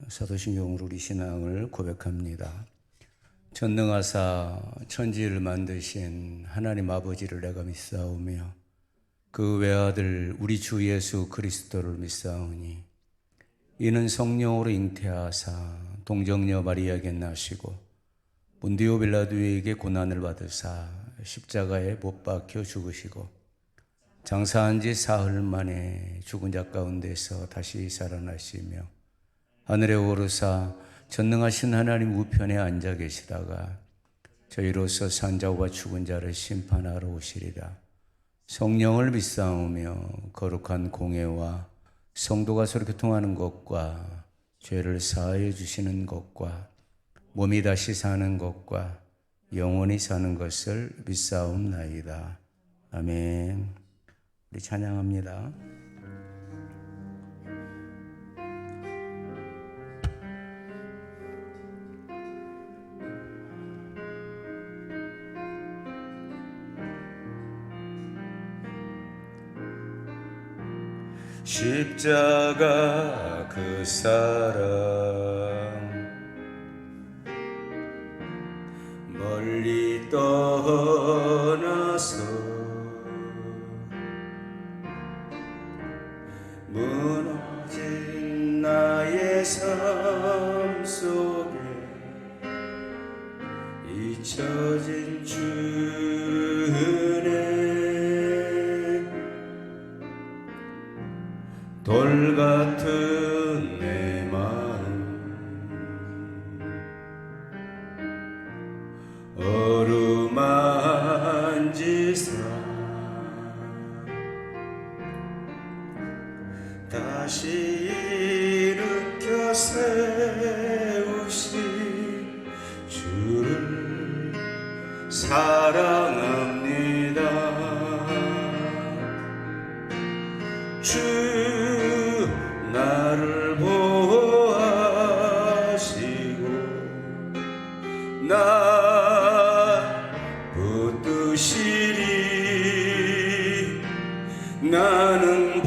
사도신경으로 우리 신앙을 고백합니다. 전능하사 천지를 만드신 하나님 아버지를 내가 믿사오며 그 외아들 우리 주 예수 그리스도를 믿사오니 이는 성령으로 잉태하사 동정녀 마리아에게 나시고 본디오 빌라도에게 고난을 받으사 십자가에 못 박혀 죽으시고 장사한 지 사흘 만에 죽은 자 가운데서 다시 살아나시며 하늘에 오르사 전능하신 하나님 우편에 앉아 계시다가 저희로서 산 자와 죽은 자를 심판하러 오시리라. 성령을 믿사오며 거룩한 공회와 성도가 서로 교통하는 것과 죄를 사하여 주시는 것과 몸이 다시 사는 것과 영원히 사는 것을 믿사옵나이다. 아멘. 우리 찬양합니다. 십자가 그 사랑 멀리 떠나서 무너진 나의 삶 속에 잊혀진 주네 돌 같은 내 마음 어루만지사 다시 일으켜 세우신 주를 사랑합니다. 주 나를 보호하시고 나 붙드시리. 나는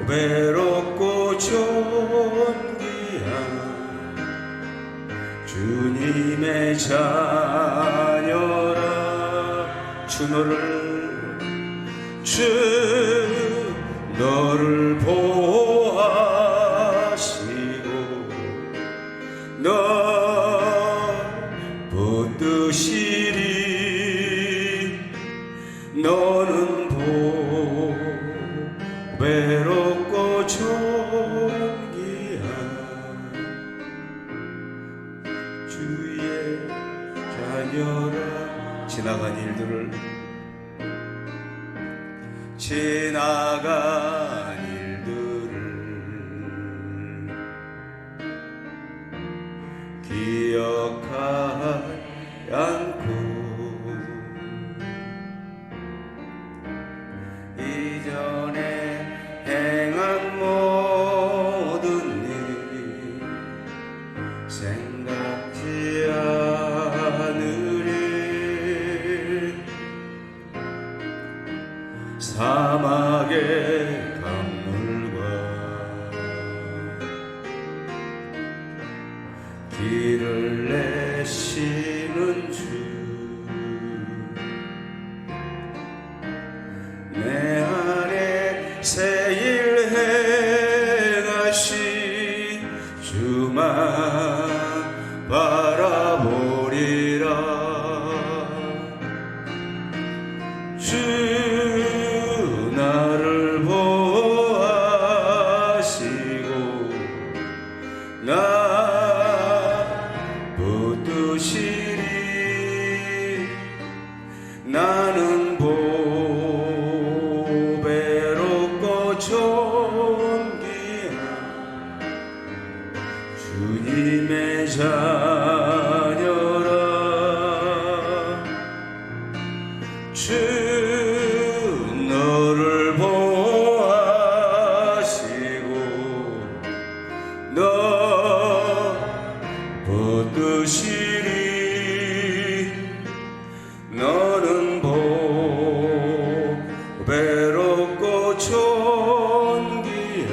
외롭고 존귀한 주님의 자녀라. 너를 보호하시고 너 붙드시리. 너는 외롭고 존귀한 주의 자녀라. 지나간 일들을 기억하지 않고 이전에 행한 모든 일 생각지 않으리. 사막의 강물과 길을 내시는 주 내 안에 새 일 행하신 주만 바라보리라. 주 나를 보호하시고 나 붙드시리. 나는 외롭고 존귀한 주님의 자녀라. 주 너를 보호하시고 너 붙드시리. 너는 외롭고 존귀한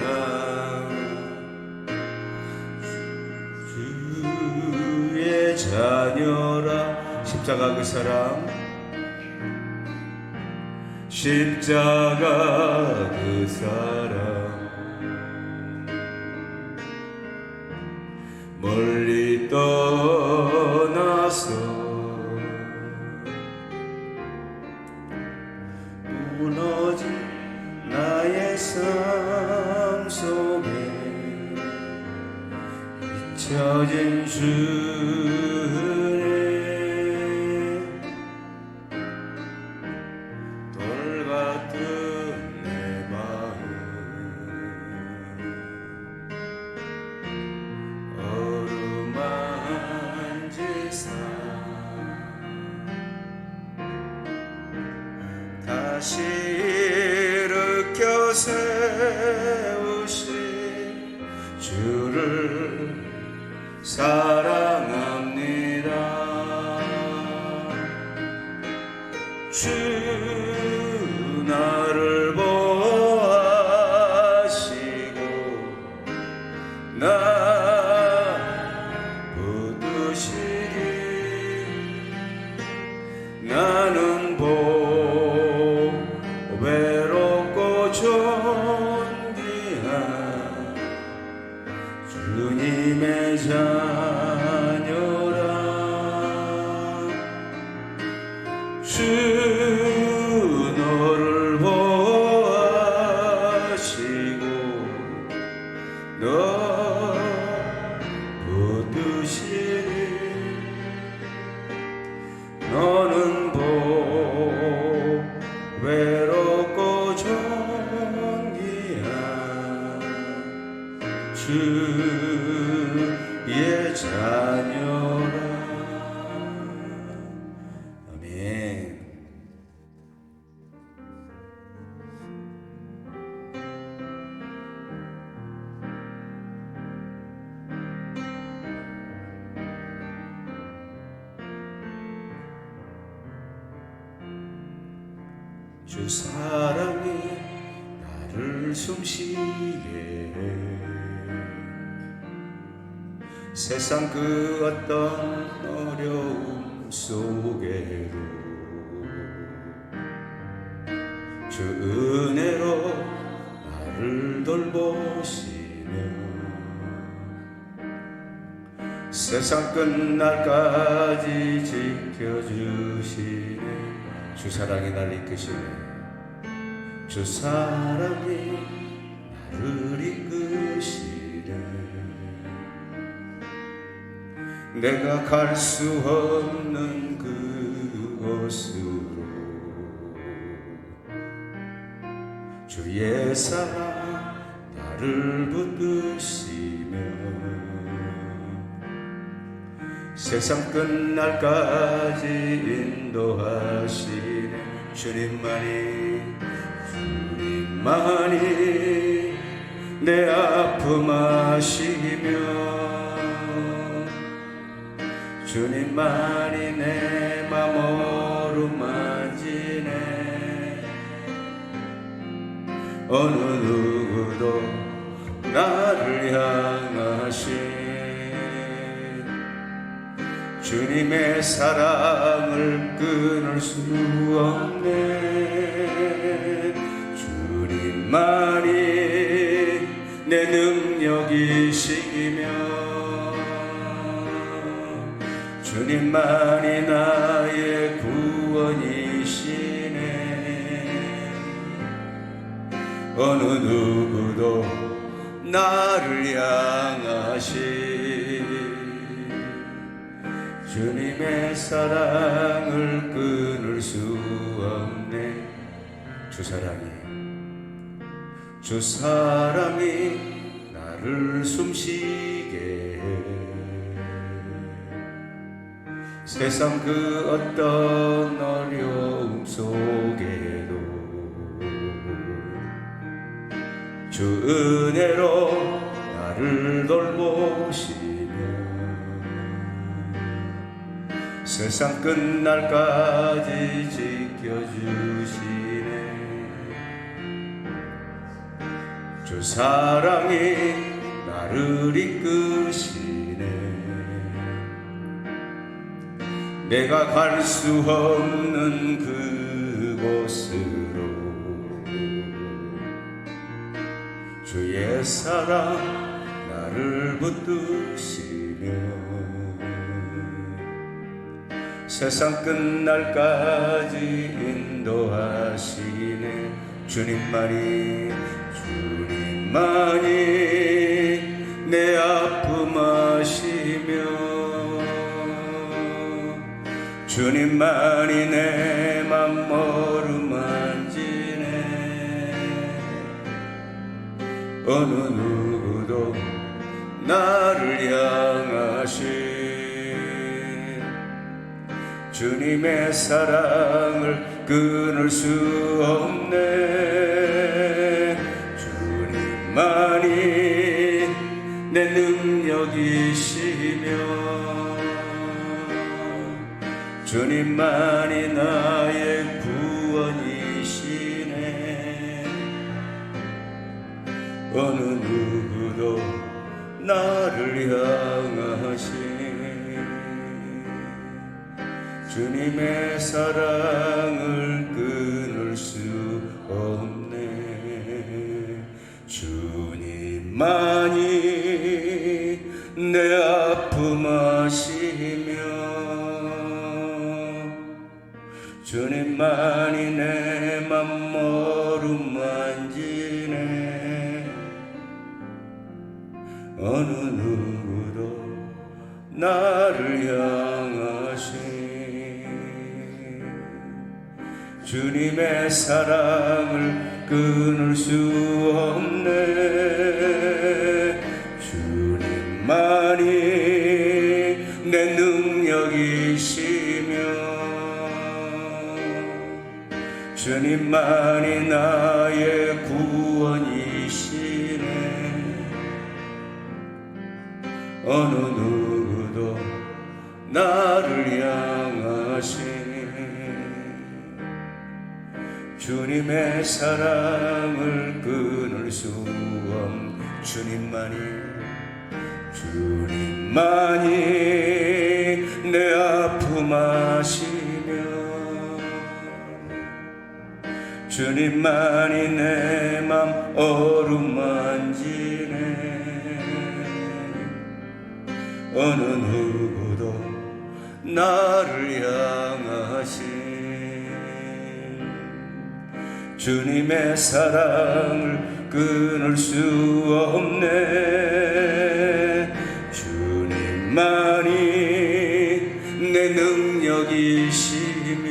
십자가 그 사랑, 십자가 그 사랑, 멀리 떠나서 무너진 나의 삶 속에 잊혀진 주님, 돌같은 내 마음 어루만지사 다시 일으켜 세우신 주를 사랑합니다. 주 나를 보호하시고 나 붙드시리. 나는 외롭고 존귀한 주님의 자녀라. 주 너를 보호하시고 너 붙드시리. 너는 외롭고 존귀한 주의 자녀라. 아멘. 주 사랑이 나를 숨쉬게 해. 세상 그 어떤 어려움 속에도 주 은혜로 나를 돌보시며 세상 끝날까지 지켜주시네. 주 사랑이 날 이끄시네. 주 사랑이 나를 이끄시네. 내가 갈 수 없는 그곳으로 주의 사랑 나를 붙드시며 세상 끝날까지 인도하시네. 주님만이 내 아픔 아시며 주님만이 내 맘 어루만지네. 어느 누구도 나를 향하신 주님의 사랑을 끊을 수 없네. 주님만이 내 능력이시며 주님만이 나의 구원이시네. 어느 누구도 나를 향하신 주님의 사랑을 끊을 수 없네. 주 사랑이 나를 숨쉬게 해. 세상 그 어떤 어려움 속에도 주 은혜로 나를 돌보시며 세상 끝날까지 지켜주시네. 주 사랑이 나를 이끄시네. 내가 갈 수 없는 그곳으로 주의 사랑 나를 붙드시며 세상 끝날까지 인도하시네. 주님만이 내 아픔 아시며 주님만이 내 맘 어루만지네. 어느 누구도 나를 향하신 주님의 사랑을 끊을 수 없네. 주님만이 내 능력이시며 주님만이 나의 구원이시네. 어느 누구도 나를 향하신 주님의 사랑을 끊을 수 없네. 주님만이 내 아픔 아시며 주님만이 내 맘 어루만지네. 어느 누구도 나를 향하신 주님의 사랑을 끊을 수 없네. 주님만이 내 능력이시며 주님만이 나의 구원이시네. 어느 누구도 나를 향하신 주님의 사랑을 끊을 수 없는 주님만이 내 아픔 아시며 주님만이 내 맘 어루만지네. 어느 누구도 나를 향하신 주님의 사랑을 끊을 수 없네. 주님만이 내 능력이시며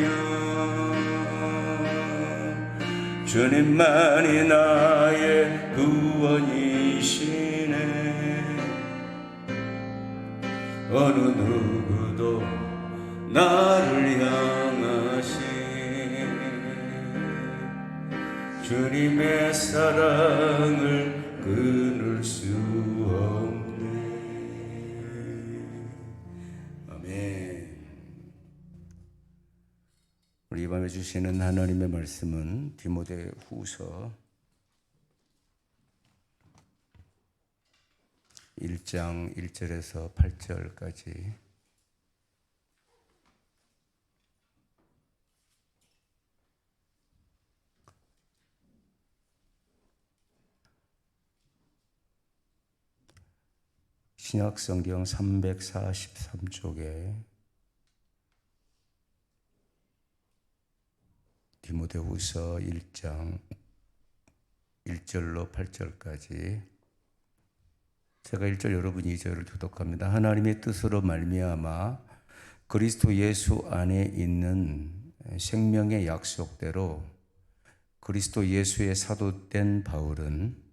주님만이 나의 구원이시네. 어느 누구도 나를 향하신 주님의 사랑을 끊을 수 없네. 아멘. 우리 이 밤에 주시는 하나님의 말씀은 디모데후서 1장 1절에서 8절까지 신약성경 343쪽에 디모데후서 1장 1절로 8절까지 제가 1절 여러분이 2절을 교독합니다. 하나님의 뜻으로 말미암아 그리스도 예수 안에 있는 생명의 약속대로 그리스도 예수의 사도된 바울은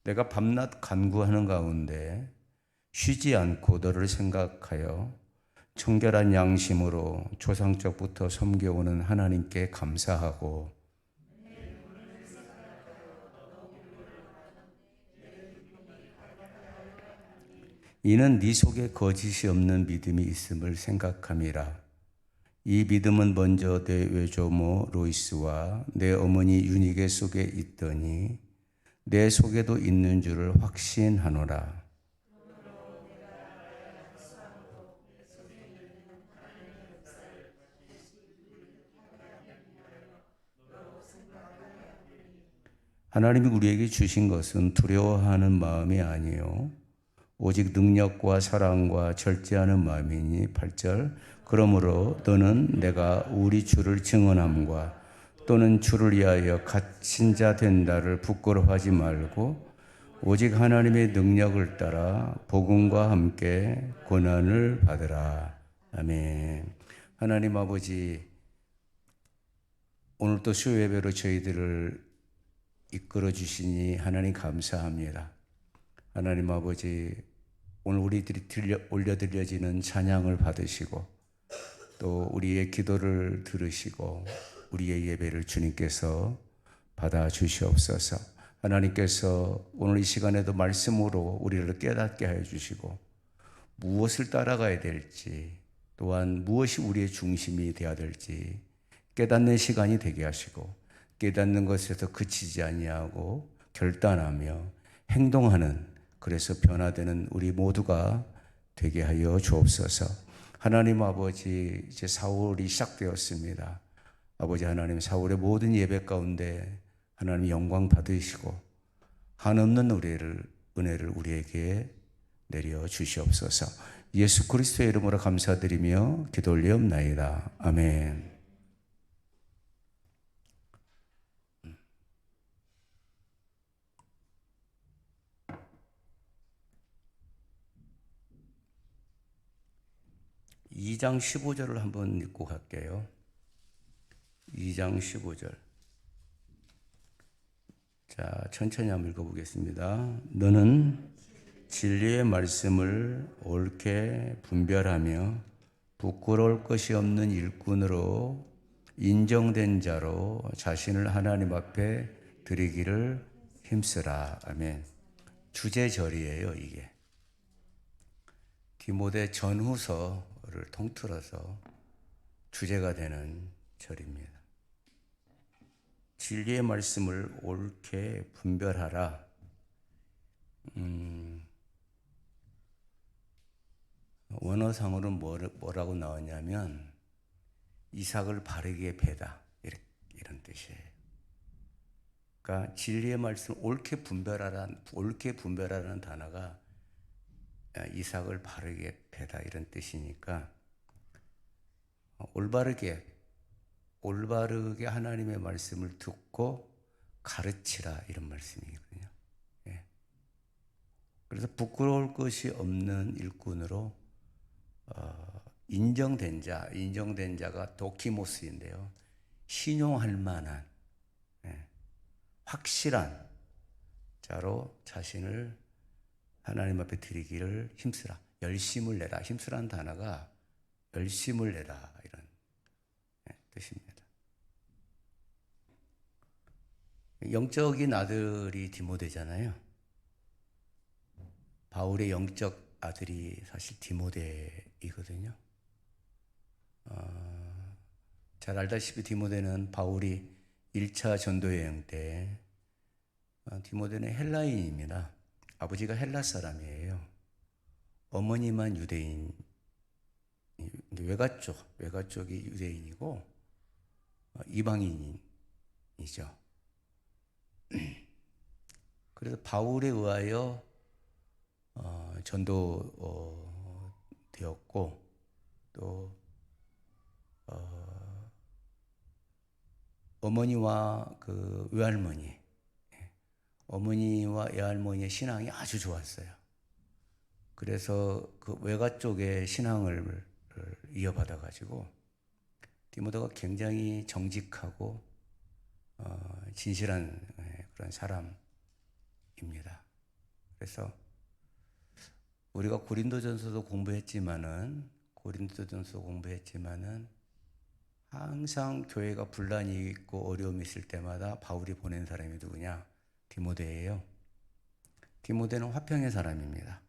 내가 밤낮 간구하는 가운데 쉬지 않고 너를 생각하여 청결한 양심으로 조상적부터 섬겨오는 하나님께 감사하고 이는 네 속에 거짓이 없는 믿음이 있음을 생각함이라. 이 믿음은 먼저 내 외조모 로이스와 내 어머니 유니게 속에 있더니 내 속에도 있는 줄을 확신하노라. 하나님이 우리에게 주신 것은 두려워하는 마음이 아니요 오직 능력과 사랑과 절제하는 마음이니 8절 그러므로 너는 내가 우리 주를 증언함과 또는 주를 위하여 갇힌 자 된다를 부끄러워하지 말고 오직 하나님의 능력을 따라 복음과 함께 고난을 받으라. 아멘. 하나님 아버지, 오늘 또 수요예배로 저희들을 이끌어 주시니 하나님 감사합니다. 하나님 아버지, 오늘 우리들이 올려드려지는 찬양을 받으시고 또 우리의 기도를 들으시고 우리의 예배를 주님께서 받아 주시옵소서. 하나님께서 오늘 이 시간에도 말씀으로 우리를 깨닫게 하여 주시고 무엇을 따라가야 될지 또한 무엇이 우리의 중심이 되어야 될지 깨닫는 시간이 되게 하시고 깨닫는 것에서 그치지 아니하고 결단하며 행동하는 그래서 변화되는 우리 모두가 되게 하여 주옵소서. 하나님 아버지, 이제 사월이 시작되었습니다. 아버지 하나님, 사월의 모든 예배 가운데 하나님 영광 받으시고 한없는 은혜를 우리에게 내려 주시옵소서. 예수 그리스도의 이름으로 감사드리며 기도 올리옵나이다. 아멘. 2장 15절을 한번 읽고 갈게요. 2장 15절. 자, 천천히 한번 읽어보겠습니다. 너는 진리의 말씀을 옳게 분별하며 부끄러울 것이 없는 일꾼으로 인정된 자로 자신을 하나님 앞에 드리기를 힘쓰라. 아멘. 주제절이에요, 이게. 디모데 전후서를 통틀어서 주제가 되는 절입니다. 진리의 말씀을 옳게 분별하라. 원어상으로는 뭐라고 나왔냐면 이삭을 바르게 베다 이런 뜻이에요. 그러니까 진리의 말씀을 옳게 분별하라는 단어가 이삭을 바르게 베다 이런 뜻이니까 올바르게 하나님의 말씀을 듣고 가르치라 이런 말씀이거든요. 예. 그래서 부끄러울 것이 없는 일꾼으로 인정된 자가 도키모스인데요. 신용할 만한 확실한 자로 자신을 하나님 앞에 드리기를 힘쓰라. 열심을 내라. 힘쓰라는 단어가 열심을 내라 이런 뜻입니다. 영적인 아들이 디모데잖아요. 바울의 영적 아들이 사실 디모데이거든요. 잘 알다시피 디모데는 바울이 1차 전도여행 때 디모데는 헬라인입니다. 아버지가 헬라 사람이에요. 어머니만 유대인, 외가 쪽이 유대인이고 이방인이죠. 그래서 바울에 의하여 전도 되었고 또 어머니와 그 외할머니, 어머니와 외할머니의 신앙이 아주 좋았어요. 그래서 그 외가 쪽의 신앙을 이어받아 가지고 디모데가 굉장히 정직하고 진실한 그런 사람입니다. 그래서 우리가 고린도전서도 공부했지만은 항상 교회가 분란이 있고 어려움이 있을 때마다 바울이 보낸 사람이 누구냐? 디모데예요. 디모데는 화평의 사람입니다.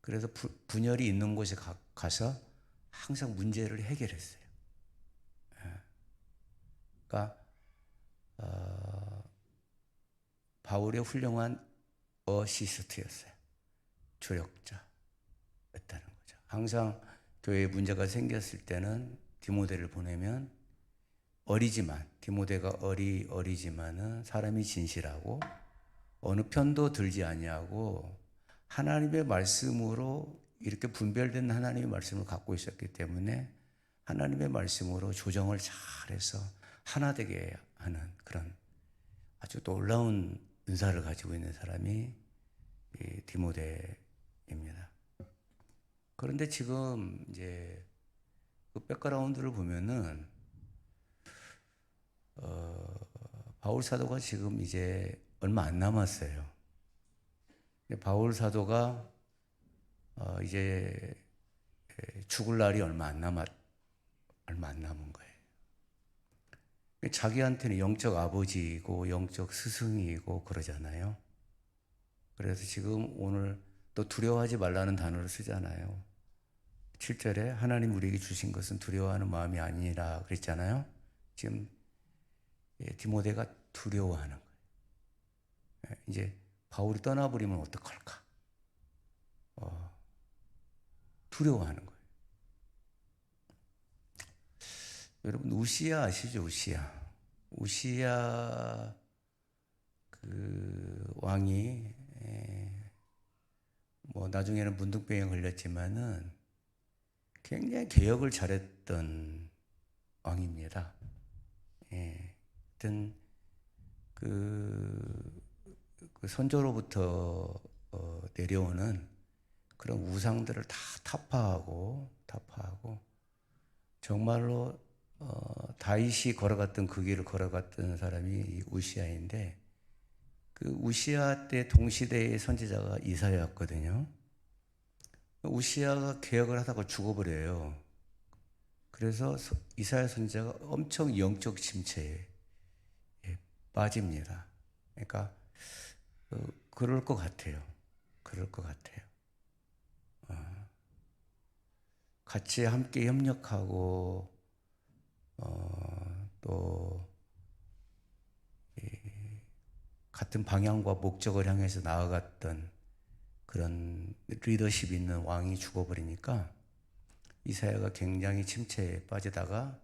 그래서 분열이 있는 곳에 가서 항상 문제를 해결했어요. 그러니까 바울의 훌륭한 어시스트였어요. 조력자였다는 거죠. 항상 교회에 문제가 생겼을 때는 디모데를 보내면 어리지만, 디모데가 어리지만은 사람이 진실하고 어느 편도 들지 아니하고 하나님의 말씀으로 이렇게 분별된 하나님의 말씀을 갖고 있었기 때문에 하나님의 말씀으로 조정을 잘해서 하나 되게 하는 그런 아주 놀라운 은사를 가지고 있는 사람이 이 디모데입니다. 그런데 지금 이제 그 백그라운드를 보면은 바울 사도가 지금 이제 얼마 안 남았어요. 바울 사도가 이제 죽을 날이 얼마 안 남은 거예요. 자기한테는 영적 아버지이고 영적 스승이고 그러잖아요. 그래서 지금 오늘 또 두려워하지 말라는 단어를 쓰잖아요. 7절에 하나님 우리에게 주신 것은 두려워하는 마음이 아니라 그랬잖아요. 지금 디모데가 두려워하는 거예요. 이제 바울이 떠나버리면 어떡할까? 두려워하는 거예요. 여러분 우시야 아시죠? 우시야 그 왕이 뭐 나중에는 문둥병에 걸렸지만은 굉장히 개혁을 잘했던 왕입니다. 하여튼 그 선조로부터 내려오는 그런 우상들을 다 타파하고 정말로 다윗이 걸어갔던 그 길을 걸어갔던 사람이 이 우시야인데 그 우시야 때 동시대의 선지자가 이사야였거든요. 우시야가 개혁을 하다가 죽어버려요. 그래서 이사야 선지자가 엄청 영적 침체에 빠집니다. 그러니까 그럴 것 같아요. 같이 함께 협력하고 또 같은 방향과 목적을 향해서 나아갔던 그런 리더십 있는 왕이 죽어버리니까 이사야가 굉장히 침체에 빠지다가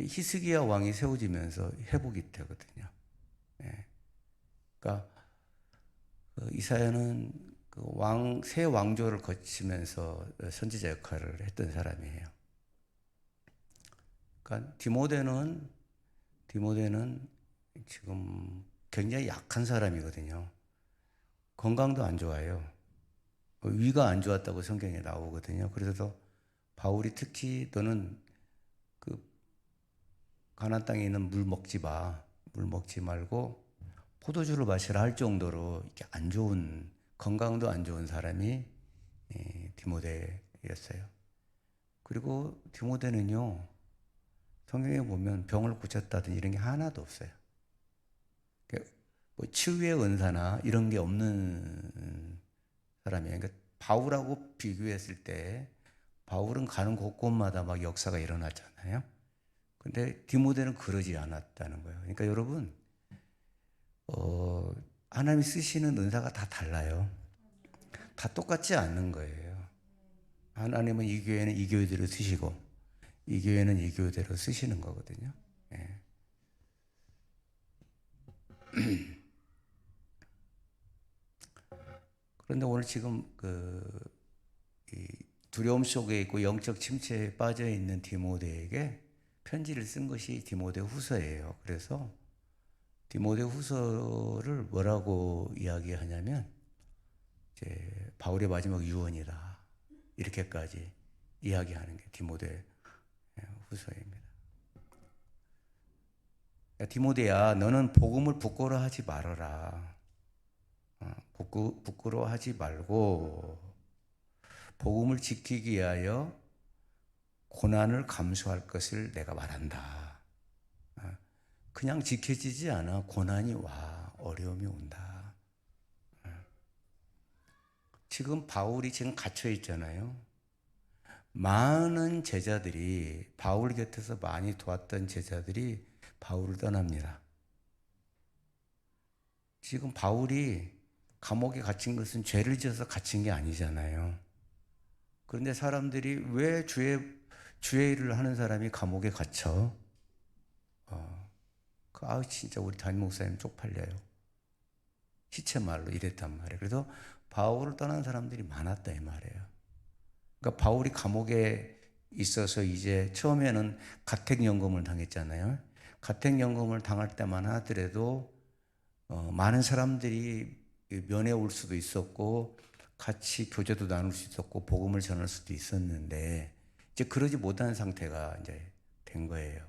히스기야 왕이 세워지면서 회복이 되거든요. 그러니까 이사야는 새 왕조를 거치면서 선지자 역할을 했던 사람이에요. 그러니까 디모데는 지금 굉장히 약한 사람이거든요. 건강도 안 좋아요. 위가 안 좋았다고 성경에 나오거든요. 그래서 바울이 특히 너는 그 가나안 땅에 있는 물 먹지 말고 포도주를 마시라 할 정도로 이렇게 안 좋은 건강도 안 좋은 사람이 디모데였어요. 그리고 디모데는요 성경에 보면 병을 고쳤다든 이런 게 하나도 없어요. 뭐 치유의 은사나 이런 게 없는 사람이에요. 그러니까 바울하고 비교했을 때 바울은 가는 곳곳마다 막 역사가 일어났잖아요. 근데 디모데는 그러지 않았다는 거예요. 그러니까 여러분 하나님이 쓰시는 은사가 다 달라요. 다 똑같지 않는 거예요. 하나님은 이 교회는 이 교회대로 쓰시고 이 교회는 이 교회대로 쓰시는 거거든요. 그런데 오늘 지금 이 두려움 속에 있고 영적 침체에 빠져 있는 디모데에게 편지를 쓴 것이 디모데 후서예요. 그래서 디모데 후서를 뭐라고 이야기하냐면 이제 바울의 마지막 유언이다 이렇게까지 이야기하는 게 디모데 후서입니다. 야, 디모데야, 너는 복음을 부끄러워하지 말아라. 부끄러워하지 말고 복음을 지키기 위하여 고난을 감수할 것을 내가 말한다. 그냥 지켜지지 않아. 고난이 와. 어려움이 온다. 지금 바울이 지금 갇혀 있잖아요. 많은 제자들이 바울 곁에서 많이 도왔던 제자들이 바울을 떠납니다. 지금 바울이 감옥에 갇힌 것은 죄를 지어서 갇힌 게 아니잖아요. 그런데 사람들이 왜 주의 일을 하는 사람이 감옥에 갇혀? 진짜 우리 담임 목사님 쪽팔려요. 시체말로 이랬단 말이에요. 그래서 바울을 떠난 사람들이 많았다 이 말이에요. 그러니까 바울이 감옥에 있어서 이제 처음에는 가택연금을 당했잖아요. 가택연금을 당할 때만 하더라도 많은 사람들이 면회 올 수도 있었고 같이 교제도 나눌 수 있었고 복음을 전할 수도 있었는데 이제 그러지 못한 상태가 이제 된 거예요.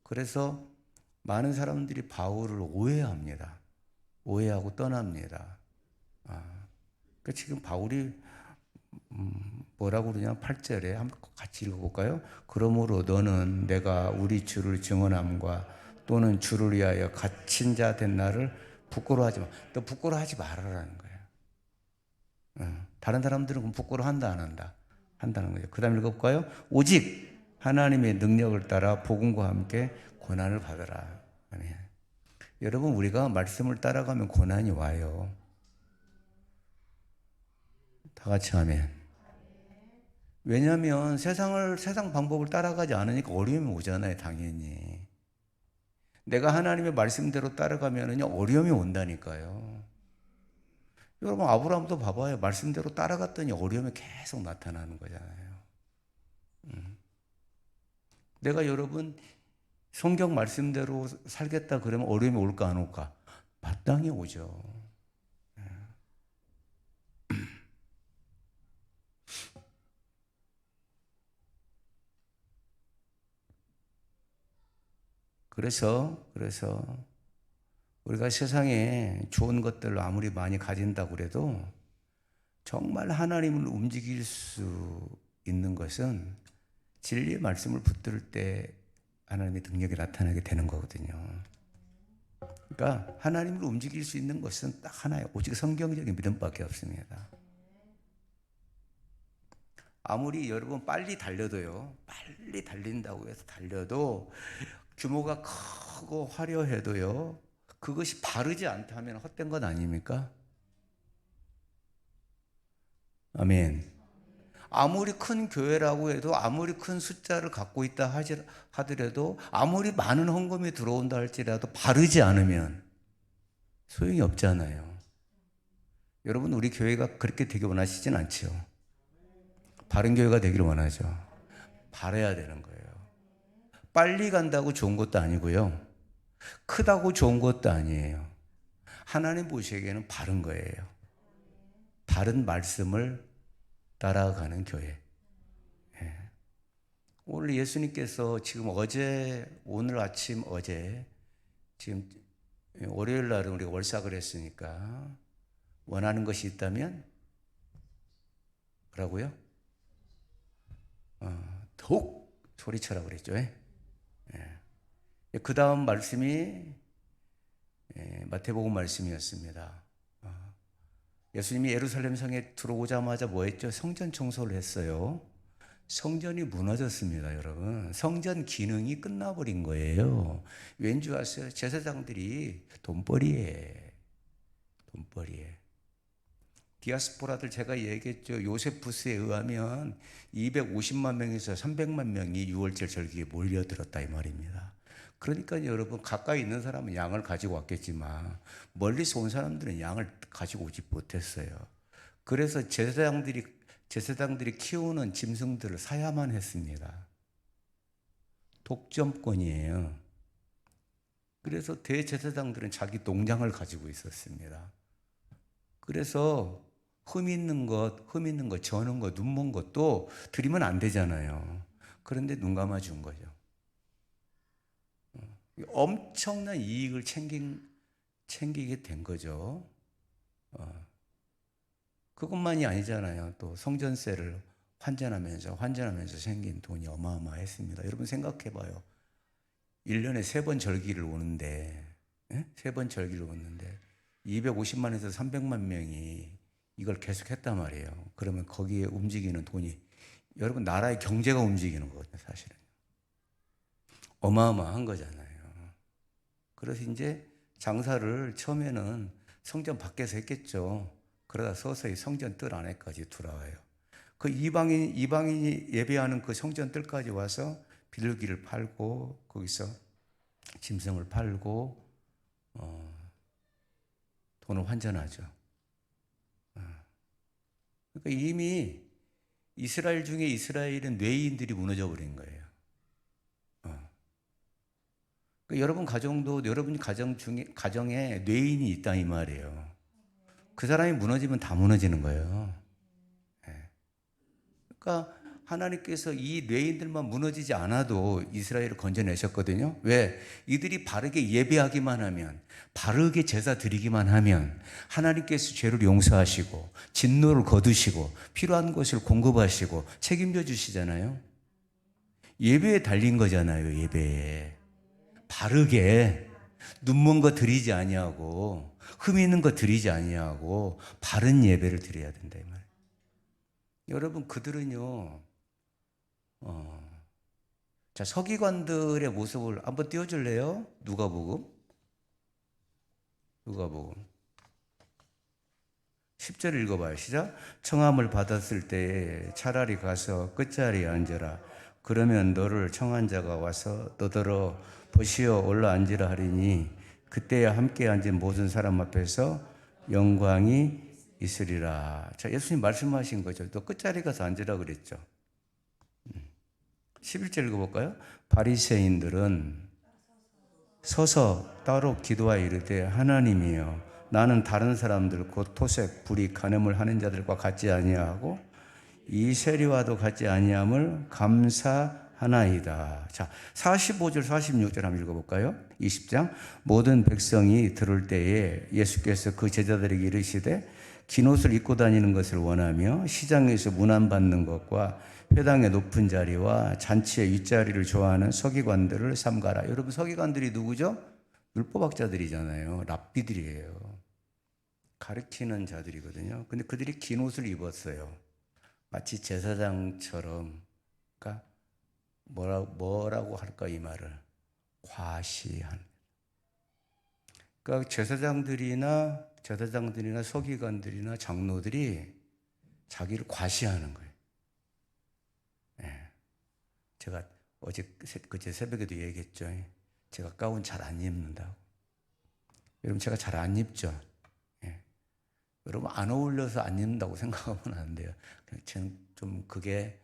그래서 많은 사람들이 바울을 오해합니다. 오해하고 떠납니다. 그러니까 지금 바울이 뭐라고 그러냐 8절에 한번 같이 읽어볼까요? 그러므로 너는 내가 우리 주를 증언함과 또는 주를 위하여 갇힌 자 된 나를 부끄러워하지 마. 너 부끄러워하지 말아라는 거예요. 다른 사람들은 그럼 부끄러워한다 안 한다? 한다는 거죠. 그 다음 읽어볼까요? 오직 하나님의 능력을 따라 복음과 함께 고난을 받아라. 아니. 여러분 우리가 말씀을 따라가면 고난이 와요. 다 같이 아멘. 왜냐하면 세상 방법을 따라가지 않으니까 어려움이 오잖아요, 당연히. 내가 하나님의 말씀대로 따라가면은요, 어려움이 온다니까요. 여러분, 아브라함도 봐봐요. 말씀대로 따라갔더니 어려움이 계속 나타나는 거잖아요. 내가 여러분, 성경 말씀대로 살겠다 그러면 어려움이 올까, 안 올까? 마땅히 오죠. 그래서 우리가 세상에 좋은 것들을 아무리 많이 가진다고 그래도 정말 하나님을 움직일 수 있는 것은 진리의 말씀을 붙들 때 하나님의 능력이 나타나게 되는 거거든요. 그러니까 하나님을 움직일 수 있는 것은 딱 하나예요. 오직 성경적인 믿음밖에 없습니다. 아무리 여러분 빨리 달려도요. 빨리 달린다고 해서 달려도 규모가 크고 화려해도요. 그것이 바르지 않다면 헛된 것 아닙니까? 아멘. 아무리 큰 교회라고 해도 아무리 큰 숫자를 갖고 있다 하더라도 아무리 많은 헌금이 들어온다 할지라도 바르지 않으면 소용이 없잖아요. 여러분 우리 교회가 그렇게 되기 원하시진 않죠. 바른 교회가 되기를 원하죠. 바라야 되는 거예요. 빨리 간다고 좋은 것도 아니고요. 크다고 좋은 것도 아니에요. 하나님 보시기에는 바른 거예요. 바른 말씀을 따라가는 교회. 오늘 예수님께서 지금 오늘 아침 지금 월요일 날은 우리가 월삭을 했으니까 원하는 것이 있다면 뭐라고요? 더욱 소리쳐라 그랬죠. 그 다음 말씀이 마태복음 말씀이었습니다. 예수님이 예루살렘 성에 들어오자마자 뭐 했죠? 성전 청소를 했어요. 성전이 무너졌습니다, 여러분. 성전 기능이 끝나버린 거예요. 왠지 아세요? 제사장들이 돈벌이에. 디아스포라들 제가 얘기했죠. 요세푸스에 의하면 250만 명에서 300만 명이 6월절 절기에 몰려들었다 이 말입니다. 그러니까 여러분 가까이 있는 사람은 양을 가지고 왔겠지만 멀리서 온 사람들은 양을 가지고 오지 못했어요. 그래서 제사장들이 키우는 짐승들을 사야만 했습니다. 독점권이에요. 그래서 대제사장들은 자기 농장을 가지고 있었습니다. 그래서 흠 있는 것, 저는 것, 눈먼 것도 드리면 안 되잖아요. 그런데 눈 감아준 거죠. 엄청난 이익을 챙기게 된 거죠. 그것만이 아니잖아요. 또 성전세를 환전하면서 생긴 돈이 어마어마했습니다. 여러분 생각해봐요. 1년에 3번 절기를 오는데, 3번 절기를 오는데 250만에서 300만 명이 이걸 계속 했단 말이에요. 그러면 거기에 움직이는 돈이 여러분 나라의 경제가 움직이는 거거든요. 사실은 어마어마한 거잖아요. 그래서 이제 장사를 처음에는 성전 밖에서 했겠죠. 그러다 서서히 성전 뜰 안에까지 들어와요. 그 이방인이 예배하는 그 성전 뜰까지 와서 비둘기를 팔고 거기서 짐승을 팔고 돈을 환전하죠. 그러니까 이미 이스라엘 중에 이스라엘은 뇌인들이 무너져 버린 거예요. 그러니까 여러분 가정도 여러분 가정에 뇌인이 있다 이 말이에요. 그 사람이 무너지면 다 무너지는 거예요. 그러니까 하나님께서 이 뇌인들만 무너지지 않아도 이스라엘을 건져내셨거든요. 왜? 이들이 바르게 예배하기만 하면, 바르게 제사 드리기만 하면 하나님께서 죄를 용서하시고 진노를 거두시고 필요한 것을 공급하시고 책임져 주시잖아요. 예배에 달린 거잖아요. 예배에 바르게 눈먼 거 드리지 아니하고 흠 있는 거 드리지 아니하고 바른 예배를 드려야 된다 이 말이에요. 여러분 그들은요. 자, 서기관들의 모습을 한번 띄워줄래요? 누가복음 10절 읽어봐요. 시작. 청함을 받았을 때 차라리 가서 끝자리에 앉아라. 그러면 너를 청한 자가 와서 너더러 보시어 올라 앉으라 하리니 그때야 함께 앉은 모든 사람 앞에서 영광이 있으리라. 자, 예수님 말씀하신 거죠. 너 끝자리 가서 앉으라 그랬죠. 11절 읽어볼까요? 바리새인들은 서서 따로 기도하여 이르되 하나님이여 나는 다른 사람들 곧 토색, 불이, 간음을 하는 자들과 같지 아니하고 이 세리와도 같지 아니함을 감사하나이다. 자, 45절 46절 한번 읽어볼까요? 20장 모든 백성이 들을 때에 예수께서 그 제자들에게 이르시되 긴 옷을 입고 다니는 것을 원하며 시장에서 문안받는 것과 회당의 높은 자리와 잔치의 윗자리를 좋아하는 서기관들을 삼가라. 여러분 서기관들이 누구죠? 율법학자들이잖아요. 랍비들이에요. 가르치는 자들이거든요. 근데 그들이 긴 옷을 입었어요. 마치 제사장처럼. 그러니까 뭐라고 할까 이 말을 과시한. 그러니까 제사장들이나 서기관들이나 장로들이 자기를 과시하는 거예요. 제가 그제 새벽에도 얘기했죠. 제가 가운 잘 안 입는다고. 여러분 제가 잘 안 입죠. 여러분 안 어울려서 안 입는다고 생각하면 안 돼요. 저는 좀 그게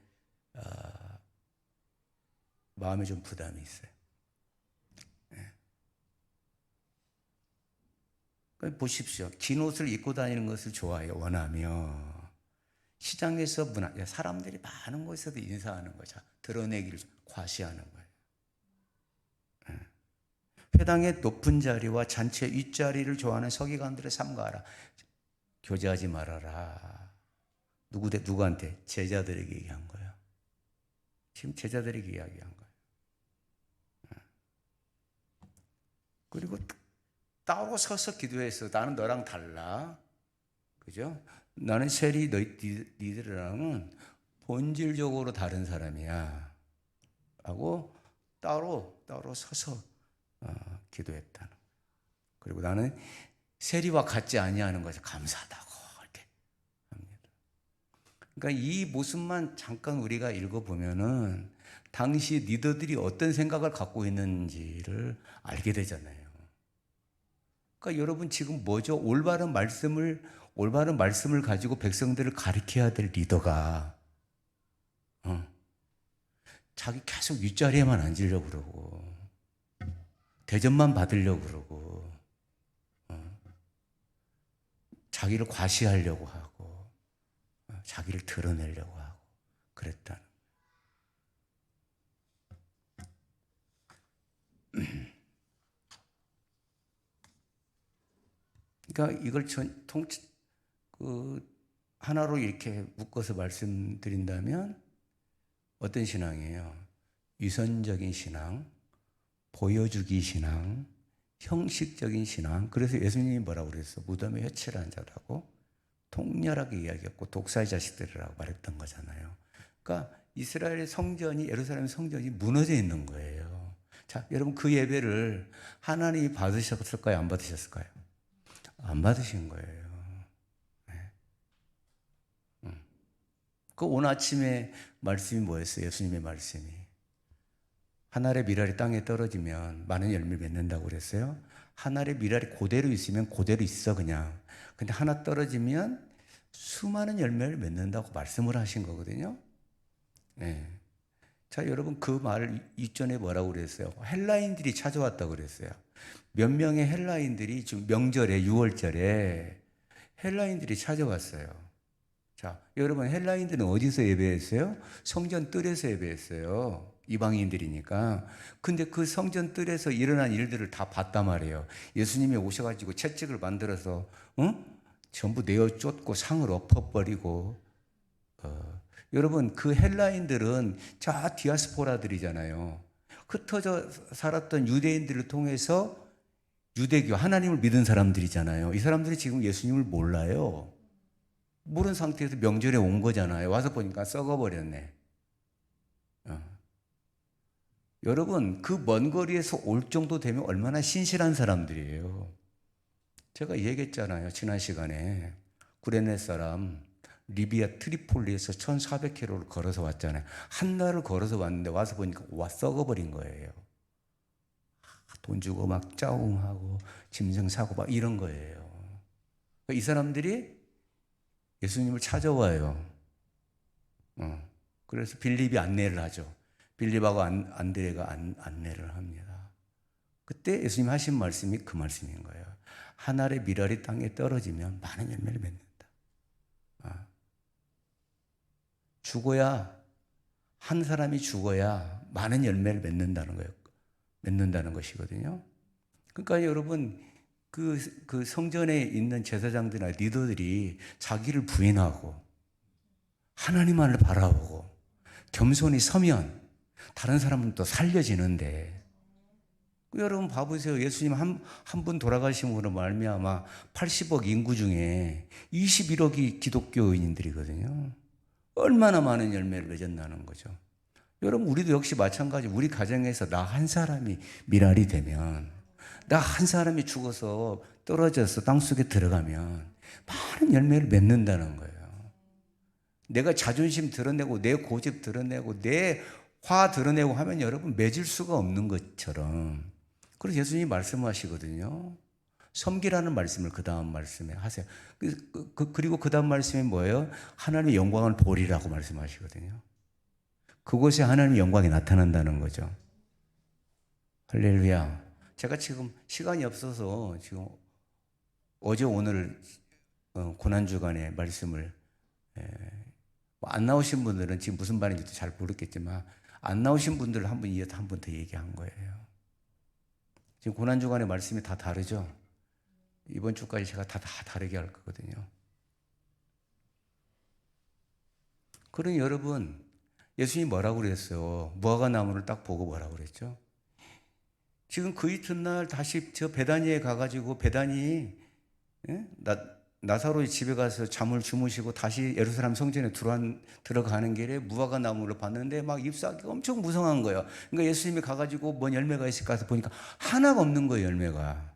마음에 좀 부담이 있어요. 보십시오. 긴 옷을 입고 다니는 것을 좋아해요. 원하며 시장에서 사람들이 많은 곳에서도 인사하는 거죠. 드러내기를 과시하는 거예요. 회당의 높은 자리와 잔치의 윗자리를 좋아하는 서기관들을 삼가하라. 교제하지 말아라. 누구한테? 제자들에게 얘기한 거예요. 지금 제자들에게 이야기한 거예요. 그리고 따로 서서 기도해서 나는 너랑 달라. 그죠? 나는 세리 니들이랑은 본질적으로 다른 사람이야. 하고 따로 서서 기도했다는. 그리고 나는 세리와 같지 아니하는 것에 감사하다고 이렇게 합니다. 그러니까 이 모습만 잠깐 우리가 읽어보면은 당시 리더들이 어떤 생각을 갖고 있는지를 알게 되잖아요. 그러니까 여러분 지금 뭐죠? 올바른 말씀을 가지고 백성들을 가르쳐야 될 리더가 자기 계속 윗자리에만 앉으려고 그러고 대접만 받으려고 그러고 자기를 과시하려고 하고 자기를 드러내려고 하고 그랬다는. 그러니까 이걸 하나로 이렇게 묶어서 말씀드린다면 어떤 신앙이에요? 위선적인 신앙, 보여주기 신앙, 형식적인 신앙. 그래서 예수님이 뭐라고 그랬어? 무덤에 회칠한 자라고 통렬하게 이야기했고 독사의 자식들이라고 말했던 거잖아요. 그러니까 이스라엘의 성전이, 예루살렘 성전이 무너져 있는 거예요. 자, 여러분 그 예배를 하나님이 받으셨을까요? 안 받으셨을까요? 안 받으신 거예요. 그 오늘 아침에 말씀이 뭐였어요? 예수님의 말씀이. 한 알의 밀알이 땅에 떨어지면 많은 열매를 맺는다고 그랬어요. 한 알의 밀알이 그대로 있으면 그대로 있어 그냥. 근데 하나 떨어지면 수많은 열매를 맺는다고 말씀을 하신 거거든요. 네. 자, 여러분 그 말을 이전에 뭐라고 그랬어요? 헬라인들이 찾아왔다고 그랬어요. 몇 명의 헬라인들이 지금 명절에 6월절에 헬라인들이 찾아왔어요. 자, 여러분 헬라인들은 어디서 예배했어요? 성전 뜰에서 예배했어요. 이방인들이니까. 근데 그 성전 뜰에서 일어난 일들을 다 봤단 말이에요. 예수님이 오셔가지고 채찍을 만들어서 전부 내어 쫓고 상을 엎어버리고 여러분 그 헬라인들은 저 디아스포라들이잖아요. 흩어져 살았던 유대인들을 통해서 유대교 하나님을 믿은 사람들이잖아요. 이 사람들이 지금 예수님을 몰라요. 모르는 상태에서 명절에 온 거잖아요. 와서 보니까 썩어버렸네. 여러분 그 먼 거리에서 올 정도 되면 얼마나 신실한 사람들이에요. 제가 얘기했잖아요. 지난 시간에 구레네 사람 리비아 트리폴리에서 1400km를 걸어서 왔잖아요. 한 날을 걸어서 왔는데 와서 보니까 썩어버린 거예요. 돈 주고 막 짜웅하고 짐승 사고 막 이런 거예요. 이 사람들이 예수님을 찾아와요. 그래서 빌립이 안내를 하죠. 빌립하고 안드레가 안내를 합니다. 그때 예수님 하신 말씀이 그 말씀인 거예요. 한 알의 밀알이 땅에 떨어지면 많은 열매를 맺는다. 죽어야, 한 사람이 죽어야 많은 열매를 맺는다는 거예요. 맺는다는 것이거든요. 그러니까 여러분, 그 성전에 있는 제사장들이나 리더들이 자기를 부인하고 하나님만을 바라보고 겸손히 서면 다른 사람은 또 살려지는데, 여러분 봐보세요. 예수님 한 분 돌아가심으로 말미암아 80억 인구 중에 21억이 기독교인들이거든요. 얼마나 많은 열매를 맺었다는 거죠. 여러분 우리도 역시 마찬가지. 우리 가정에서 나 한 사람이 밀알이 되면, 나 한 사람이 죽어서 떨어져서 땅속에 들어가면 많은 열매를 맺는다는 거예요. 내가 자존심 드러내고 내 고집 드러내고 내 화 드러내고 하면 여러분 맺을 수가 없는 것처럼, 그래서 예수님이 말씀하시거든요. 섬기라는 말씀을 그 다음 말씀에 하세요. 그리고 그 다음 말씀이 뭐예요? 하나님의 영광을 보리라고 말씀하시거든요. 그곳에 하나님의 영광이 나타난다는 거죠. 할렐루야. 제가 지금 시간이 없어서 지금 어제 오늘 고난주간의 말씀을 안 나오신 분들은 지금 무슨 말인지도 잘 모르겠지만 안 나오신 분들 한 번 이어서 한 번 더 얘기한 거예요. 지금 고난주간의 말씀이 다 다르죠? 이번 주까지 제가 다 다르게 할 거거든요. 그러니 여러분, 예수님이 뭐라고 그랬어요? 무화과 나무를 딱 보고 뭐라고 그랬죠? 지금 그 이튿날 다시 저 베다니에 가가지고 베다니 나사로의 집에 가서 잠을 주무시고 다시 예루살렘 성전에 들어가는 길에 무화과 나무를 봤는데 막 잎사귀가 엄청 무성한 거예요. 그러니까 예수님이 가가지고 뭔 열매가 있을까 해서 보니까 하나가 없는 거예요, 열매가.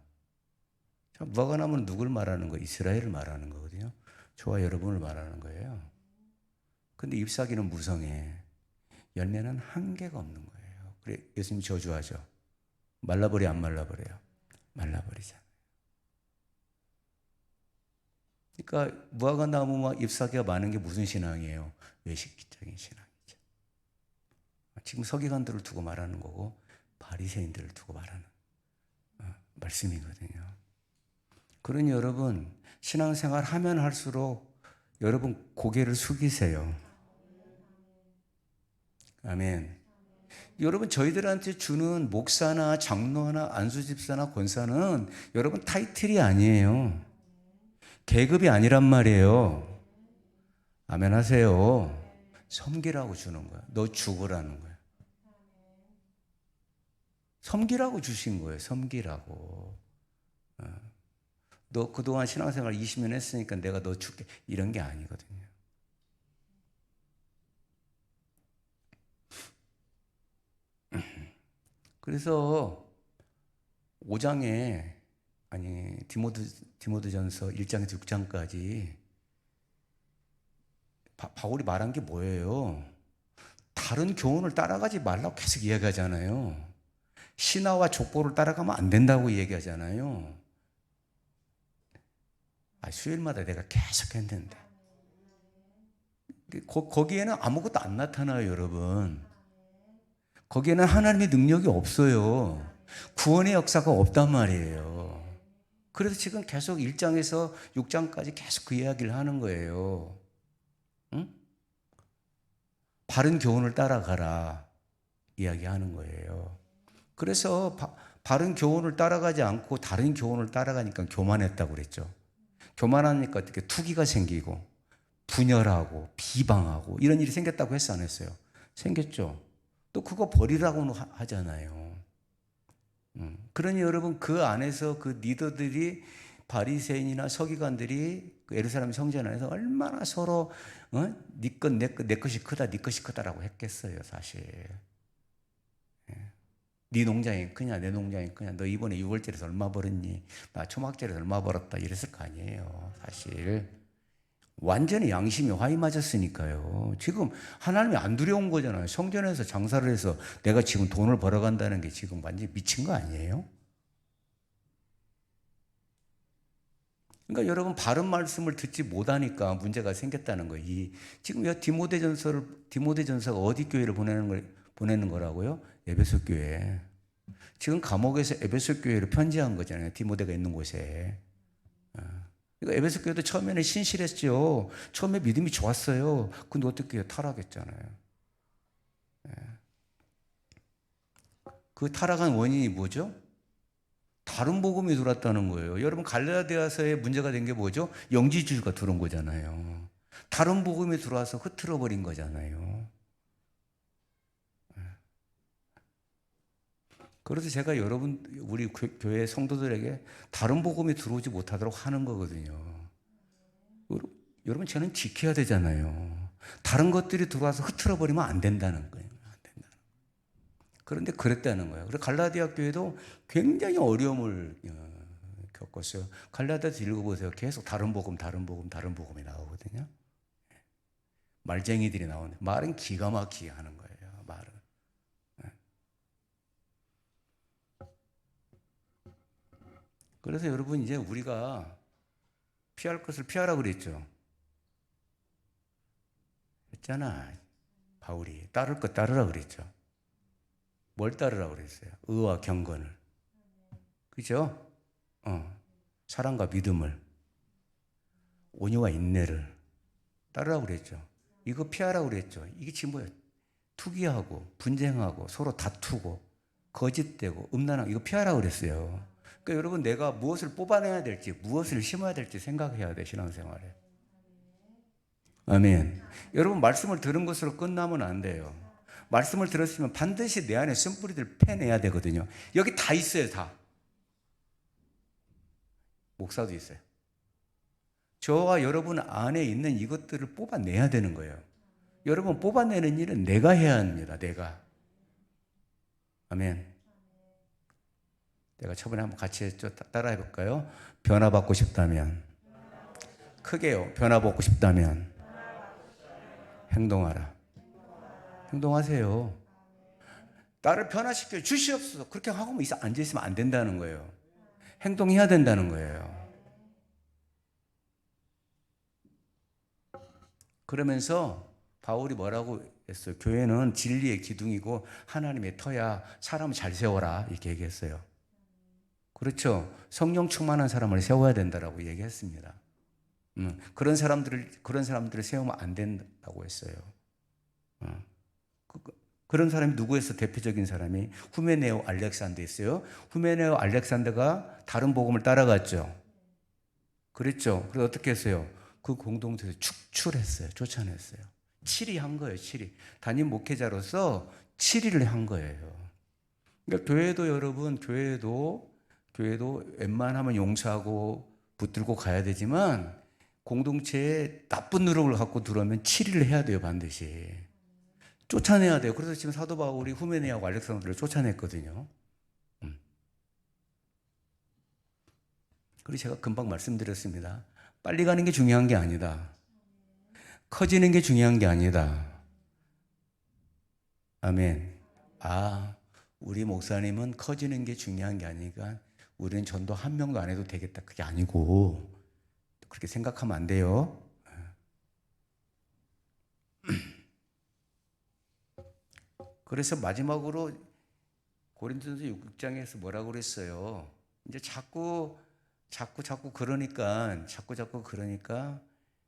무화과 나무는 누굴 말하는 거예요? 이스라엘을 말하는 거거든요. 저와 여러분을 말하는 거예요. 근데 잎사귀는 무성해. 열매는 한 개가 없는 거예요. 그래 예수님이 저주하죠. 말라버려 안 말라버려요? 말라버리잖아요. 그러니까 무화과 나무와 잎사귀가 많은 게 무슨 신앙이에요? 외식적인 신앙이죠. 지금 서기관들을 두고 말하는 거고 바리새인들을 두고 말하는 말씀이거든요. 그러니 여러분 신앙생활 하면 할수록 여러분 고개를 숙이세요. 아멘. 여러분 저희들한테 주는 목사나 장로나 안수집사나 권사는 여러분 타이틀이 아니에요. 계급이 아니란 말이에요. 아멘 하세요. 섬기라고 주는 거야. 너 죽으라는 거야. 섬기라고 주신 거예요. 섬기라고. 너 그동안 신앙생활 20년 했으니까 내가 너 줄게. 이런 게 아니거든요. 그래서 5장에 아니 디모데전서 1장에서 6장까지 바울이 말한 게 뭐예요? 다른 교훈을 따라가지 말라고 계속 이야기하잖아요. 신하와 족보를 따라가면 안 된다고 얘기하잖아요. 수요일마다 내가 계속 했는데 거기에는 아무것도 안 나타나요, 여러분. 거기에는 하나님의 능력이 없어요. 구원의 역사가 없단 말이에요. 그래서 지금 계속 1장에서 6장까지 계속 그 이야기를 하는 거예요. 응? 바른 교훈을 따라가라 이야기하는 거예요. 그래서 바른 교훈을 따라가지 않고 다른 교훈을 따라가니까 교만했다고 그랬죠. 교만하니까 어떻게 투기가 생기고 분열하고 비방하고 이런 일이 생겼다고 했어, 안 했어요? 생겼죠. 또 그거 버리라고는 하잖아요. 그러니 여러분 그 안에서 그 리더들이 바리새인이나 서기관들이 그 예루살렘 성전 안에서 얼마나 서로 네 것, 내 것이 크다, 네 것이 크다라고 했겠어요, 사실. 네 농장이 크냐, 내 농장이 크냐, 너 이번에 6월절에서 얼마 벌었니? 나 초막절에서 얼마 벌었다 이랬을 거 아니에요, 사실. 완전히 양심이 화이 맞았으니까요. 지금 하나님이 안 두려운 거잖아요. 성전에서 장사를 해서 내가 지금 돈을 벌어간다는 게 지금 완전히 미친 거 아니에요? 그러니까 여러분 바른 말씀을 듣지 못하니까 문제가 생겼다는 거예요. 지금 디모데전서가 어디 교회를 보내는 거라고요? 에베소 교회. 지금 감옥에서 에베소 교회를 편지한 거잖아요. 디모데가 있는 곳에. 그러니까 에베소 교회도 처음에는 신실했죠. 처음에 믿음이 좋았어요. 근데 어떻게 해요? 타락했잖아요. 그 타락한 원인이 뭐죠? 다른 복음이 들어왔다는 거예요. 여러분 갈라디아서에 문제가 된 게 뭐죠? 영지주의가 들어온 거잖아요. 다른 복음이 들어와서 흐트러 버린 거잖아요. 그래서 제가 우리 교회 성도들에게 다른 복음이 들어오지 못하도록 하는 거거든요. 여러분 저는 지켜야 되잖아요. 다른 것들이 들어와서 흐트러 버리면 안 된다는 거예요. 그런데 그랬다는 거예요. 그래서 갈라디아 교회도 굉장히 어려움을 겪었어요. 갈라디아서 읽어보세요. 계속 다른 복음이 나오거든요. 말쟁이들이 나오는데 말은 기가 막히게 하는 거예요. 말은. 그래서 여러분 이제 우리가 피할 것을 피하라고 그랬죠. 했잖아. 바울이 따를 것 따르라 그랬죠. 뭘 따르라고 그랬어요? 의와 경건을. 그죠? 사랑과 믿음을, 온유와 인내를 따르라고 그랬죠. 이거 피하라고 그랬죠. 이게 지금 뭐예요? 투기하고 분쟁하고 서로 다투고 거짓되고 음란하고 이거 피하라고 그랬어요. 그러니까 여러분 내가 무엇을 뽑아내야 될지 무엇을 심어야 될지 생각해야 돼, 신앙생활에. 아멘. 여러분 말씀을 들은 것으로 끝나면 안 돼요. 말씀을 들었으면 반드시 내 안에 쓴뿌리들 패내야 되거든요. 여기 다 있어요, 다. 목사도 있어요. 저와 여러분 안에 있는 이것들을 뽑아내야 되는 거예요. 여러분 뽑아내는 일은 내가 해야 합니다. 내가. 아멘. 내가 저번에 한번 같이 했죠. 따라 해볼까요? 변화받고 싶다면, 크게요. 변화받고 싶다면 행동하라. 행동하세요. 나를 변화시켜 주시옵소서. 그렇게 하고 앉아있으면 안 된다는 거예요. 행동해야 된다는 거예요. 그러면서 바울이 뭐라고 했어요? 교회는 진리의 기둥이고 하나님의 터야. 사람을 잘 세워라 이렇게 얘기했어요. 그렇죠. 성령 충만한 사람을 세워야 된다라고 얘기했습니다. 그런 사람들을 세우면 안 된다고 했어요. 그런 사람이 누구였어? 대표적인 사람이 후메네오 알렉산더 있어요. 후메네오 알렉산더가 다른 복음을 따라갔죠. 그랬죠. 그래서 어떻게 했어요? 그 공동체에서 축출했어요. 쫓아냈어요. 치리한 거예요. 치리. 담임 목회자로서 치리를 한 거예요. 그러니까 교회도 여러분, 교회도 웬만하면 용서하고 붙들고 가야 되지만 공동체에 나쁜 누룩을 갖고 들어오면 치리를 해야 돼요. 반드시. 쫓아내야 돼요. 그래서 지금 사도 바울이 후메네하고 알렉산더를 쫓아냈거든요. 그리고 제가 금방 말씀드렸습니다. 빨리 가는 게 중요한 게 아니다. 커지는 게 중요한 게 아니다. 아멘. 아, 우리 목사님은 커지는 게 중요한 게 아니니까 우리는 전도 한 명도 안 해도 되겠다. 그게 아니고 그렇게 생각하면 안 돼요. 그래서 마지막으로 고린도전서 6장에서 뭐라고 그랬어요? 이제 자꾸 그러니까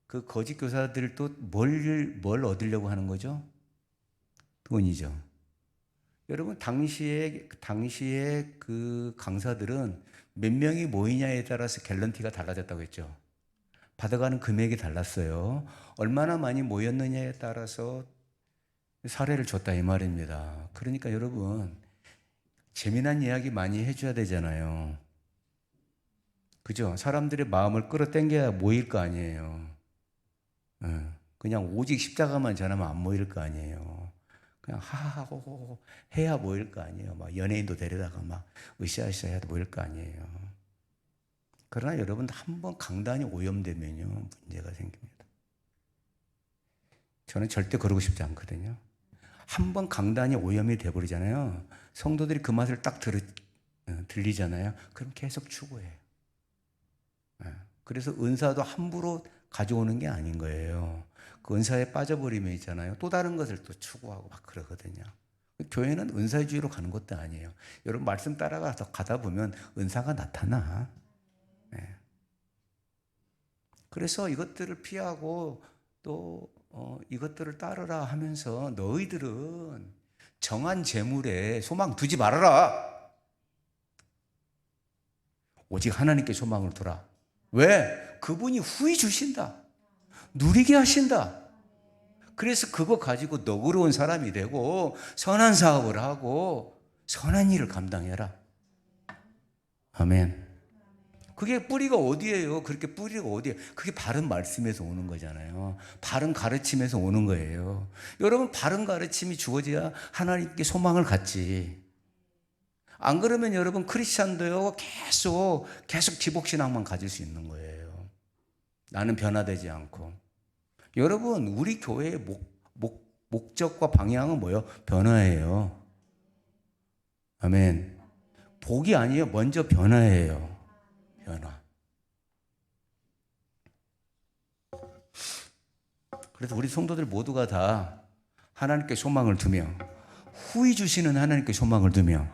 그 거짓 교사들도 뭘 얻으려고 하는 거죠? 돈이죠. 여러분 당시에 그 강사들은 몇 명이 모이냐에 따라서 갤런티가 달라졌다고 했죠. 받아가는 금액이 달랐어요. 얼마나 많이 모였느냐에 따라서 사례를 줬다 이 말입니다. 그러니까 여러분 재미난 이야기 많이 해줘야 되잖아요. 그죠? 사람들의 마음을 끌어당겨야 모일 거 아니에요. 그냥 오직 십자가만 전하면 안 모일 거 아니에요. 그냥 하하호호 해야 모일 거 아니에요. 막 연예인도 데려다가 막 으쌰으쌰 해야 모일 거 아니에요. 그러나 여러분 한번 강단이 오염되면요 문제가 생깁니다. 저는 절대 그러고 싶지 않거든요. 한번 강단이 오염이 돼버리잖아요. 성도들이 그 맛을 딱 들리잖아요. 그럼 계속 추구해요. 그래서 은사도 함부로 가져오는 게 아닌 거예요. 그 은사에 빠져버리면 있잖아요. 또 다른 것을 또 추구하고 막 그러거든요. 교회는 은사주의로 가는 것도 아니에요. 여러분 말씀 따라가서 가다 보면 은사가 나타나. 네. 그래서 이것들을 피하고 또 이것들을 따르라 하면서 너희들은 정한 재물에 소망 두지 말아라. 오직 하나님께 소망을 두라. 왜? 그분이 후히 주신다. 누리게 하신다. 그래서 그거 가지고 너그러운 사람이 되고 선한 사업을 하고 선한 일을 감당해라. 아멘. 그게 뿌리가 어디예요? 그렇게 뿌리가 어디예요? 그게 바른 말씀에서 오는 거잖아요. 바른 가르침에서 오는 거예요. 여러분 바른 가르침이 주어져야 하나님께 소망을 갖지. 안 그러면 여러분 크리스찬도요 계속 기복신앙만 가질 수 있는 거예요. 나는 변화되지 않고. 여러분 우리 교회의 목적과 방향은 뭐예요? 변화예요. 아멘. 복이 아니에요. 먼저 변화예요. 변화. 그래서 우리 성도들 모두가 다 하나님께 소망을 두며 후히 주시는 하나님께 소망을 두며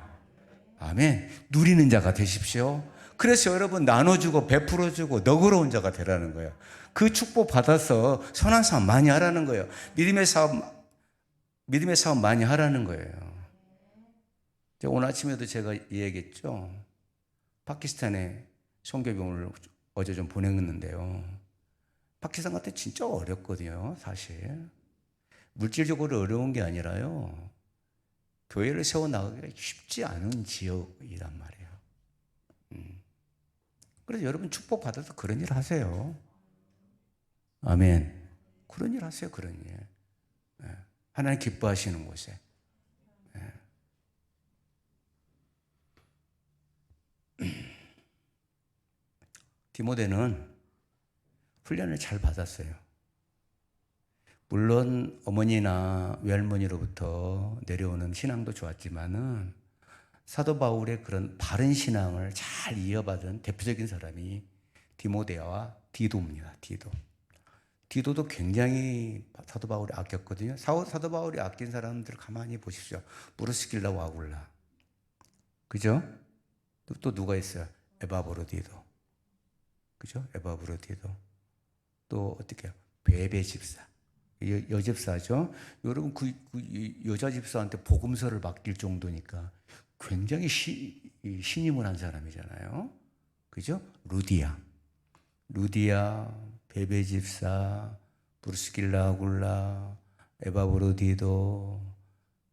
아멘. 누리는 자가 되십시오. 그래서 여러분 나눠주고 베풀어주고 너그러운 자가 되라는 거예요. 그 축복 받아서 선한 사업 많이 하라는 거예요. 믿음의 사업 많이 하라는 거예요. 오늘 아침에도 제가 얘기했죠. 파키스탄에 선교병을 어제 좀 보냈는데요. 파키스탄 같은 진짜 어렵거든요, 사실. 물질적으로 어려운 게 아니라요. 교회를 세워나가기가 쉽지 않은 지역이란 말이에요. 그래서 여러분 축복 받아서 그런 일 하세요. 아멘. 그런 일 하세요, 그런 일. 하나님 기뻐하시는 곳에. 디모데는 훈련을 잘 받았어요. 물론 어머니나 외할머니로부터 내려오는 신앙도 좋았지만은 사도 바울의 그런 바른 신앙을 잘 이어받은 대표적인 사람이 디모데와 디도입니다. 디도도 굉장히 사도 바울이 아꼈거든요. 사도 바울이 아낀 사람들 가만히 보십시오. 브루스길라와 아굴라. 그죠? 또 누가 있어요? 에바브로디도. 그죠? 에바브로디도. 또 어떻게 해요? 베베 집사. 여집사죠. 여러분 그 여자 집사한테 복음서를 맡길 정도니까 굉장히 신임을 한 사람이잖아요. 그죠? 루디아, 베베 집사, 브루스길라 아굴라, 에바브로디도,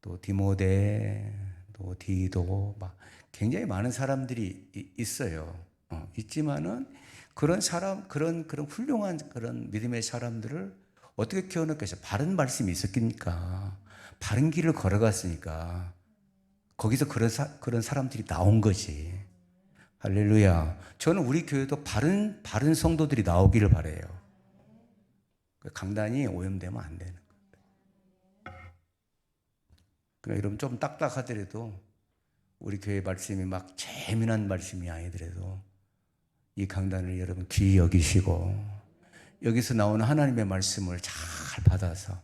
또 디모데, 또 디도, 막 굉장히 많은 사람들이 있어요. 있지만은 그런 훌륭한 그런 믿음의 사람들을 어떻게 키워넣겠어요? 바른 말씀이 있었겠니까. 바른 길을 걸어갔으니까. 거기서 그런 사람들이 나온 거지. 할렐루야. 저는 우리 교회도 바른 성도들이 나오기를 바라요. 강단이 오염되면 안 되는 거예요. 그러니까 여러분 좀 딱딱하더라도 우리 교회 말씀이 막 재미난 말씀이 아니더라도 이 강단을 여러분 귀히 여기시고 여기서 나오는 하나님의 말씀을 잘 받아서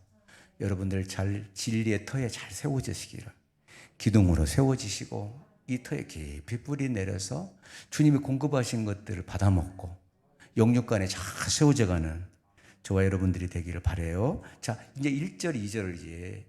여러분들 잘 진리의 터에 잘 세워지시기를, 기둥으로 세워지시고 이 터에 깊이 뿌리 내려서 주님이 공급하신 것들을 받아먹고 영육간에 잘 세워져가는 저와 여러분들이 되기를 바라요. 자, 이제 1절, 2절을 이제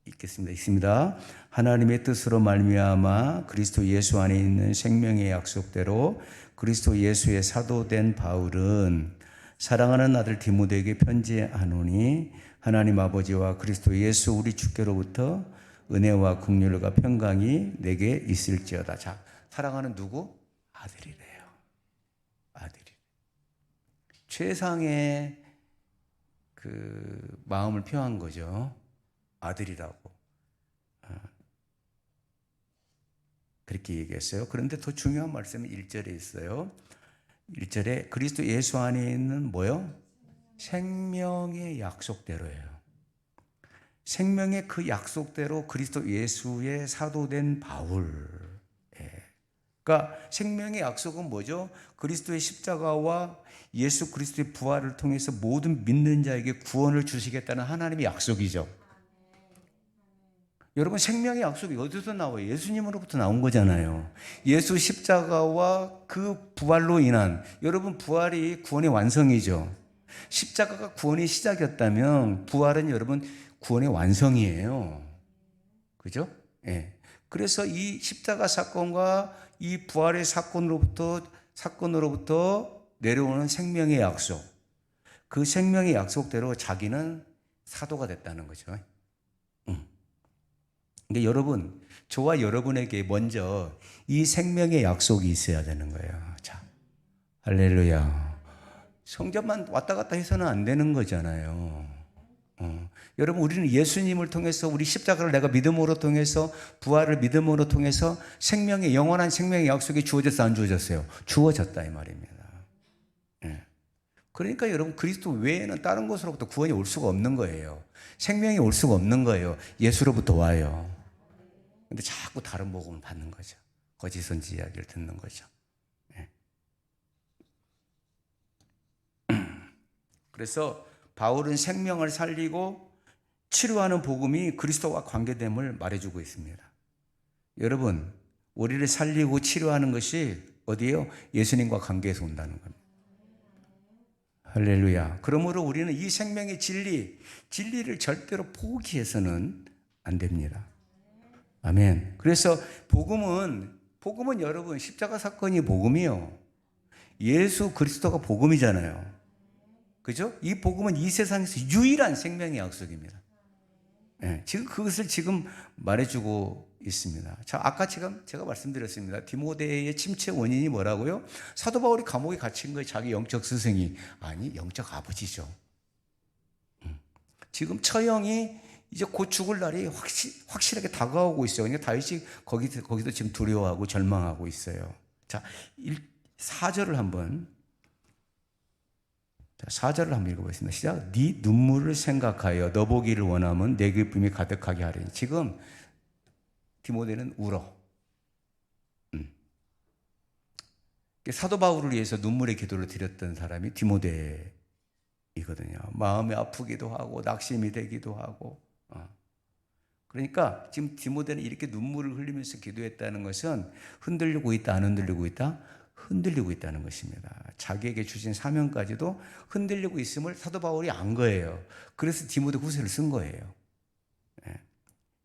읽겠습니다. 읽습니다. 하나님의 뜻으로 말미암아 그리스도 예수 안에 있는 생명의 약속대로 그리스도 예수의 사도된 바울은 사랑하는 아들 디모데에게 편지하노니 하나님 아버지와 그리스도 예수 우리 주께로부터 은혜와 긍휼과 평강이 내게 있을지어다. 자, 사랑하는 누구? 아들이래요. 아들이. 최상의 그 마음을 표한 거죠. 아들이라고. 그렇게 얘기했어요. 그런데 더 중요한 말씀이 1절에 있어요. 1절에 그리스도 예수 안에 있는 뭐요? 생명의 약속대로예요. 생명의 그 약속대로 그리스도 예수의 사도된 바울. 그러니까 생명의 약속은 뭐죠? 그리스도의 십자가와 예수 그리스도의 부활을 통해서 모든 믿는 자에게 구원을 주시겠다는 하나님의 약속이죠. 여러분 생명의 약속이 어디서 나와요? 예수님으로부터 나온 거잖아요. 예수 십자가와 그 부활로 인한, 여러분 부활이 구원의 완성이죠. 십자가가 구원의 시작이었다면 부활은 여러분 구원의 완성이에요. 그죠? 예. 그래서 이 십자가 사건과 이 부활의 사건으로부터 내려오는 생명의 약속, 그 생명의 약속대로 자기는 사도가 됐다는 거죠. 근데 여러분, 저와 여러분에게 먼저 이 생명의 약속이 있어야 되는 거예요. 자, 할렐루야. 성전만 왔다 갔다 해서는 안 되는 거잖아요. 여러분, 우리는 예수님을 통해서 우리 십자가를 내가 믿음으로 통해서 부활을 믿음으로 통해서 생명의 영원한 생명의 약속이 주어졌어, 안 주어졌어요? 주어졌다 이 말입니다. 예. 그러니까 여러분 그리스도 외에는 다른 곳으로부터 구원이 올 수가 없는 거예요. 생명이 올 수가 없는 거예요. 예수로부터 와요. 근데 자꾸 다른 복음을 받는 거죠. 거짓 선지 이야기를 듣는 거죠. 예. 그래서 바울은 생명을 살리고 치료하는 복음이 그리스도와 관계됨을 말해주고 있습니다. 여러분, 우리를 살리고 치료하는 것이 어디예요? 예수님과 관계에서 온다는 겁니다. 할렐루야. 그러므로 우리는 이 생명의 진리를 절대로 포기해서는 안 됩니다. 아멘. 그래서 복음은 여러분 십자가 사건이 복음이요. 예수 그리스도가 복음이잖아요. 그죠? 이 복음은 이 세상에서 유일한 생명의 약속입니다. 네, 지금 그것을 지금 말해주고 있습니다. 자, 아까 제가 말씀드렸습니다. 디모데의 침체 원인이 뭐라고요? 사도 바울이 감옥에 갇힌 거예요. 자기 영적 스승이. 아니, 영적 아버지죠. 지금 처형이 이제 곧 죽을 날이 확실하게 다가오고 있어요. 그러니까 다윗이 거기도 지금 두려워하고 절망하고 있어요. 자, 4절을 한번 읽어보겠습니다. 시작. 네 눈물을 생각하여 너 보기를 원하면 내 기쁨이 가득하게 하리니. 지금 디모데는 울어. 사도 바울을 위해서 눈물의 기도를 드렸던 사람이 디모데이거든요. 마음이 아프기도 하고 낙심이 되기도 하고. 그러니까 지금 디모데는 이렇게 눈물을 흘리면서 기도했다는 것은 흔들리고 있다, 안 흔들리고 있다? 흔들리고 있다는 것입니다. 자기에게 주신 사명까지도 흔들리고 있음을 사도 바울이 안 거예요. 그래서 디모데 후서를 쓴 거예요.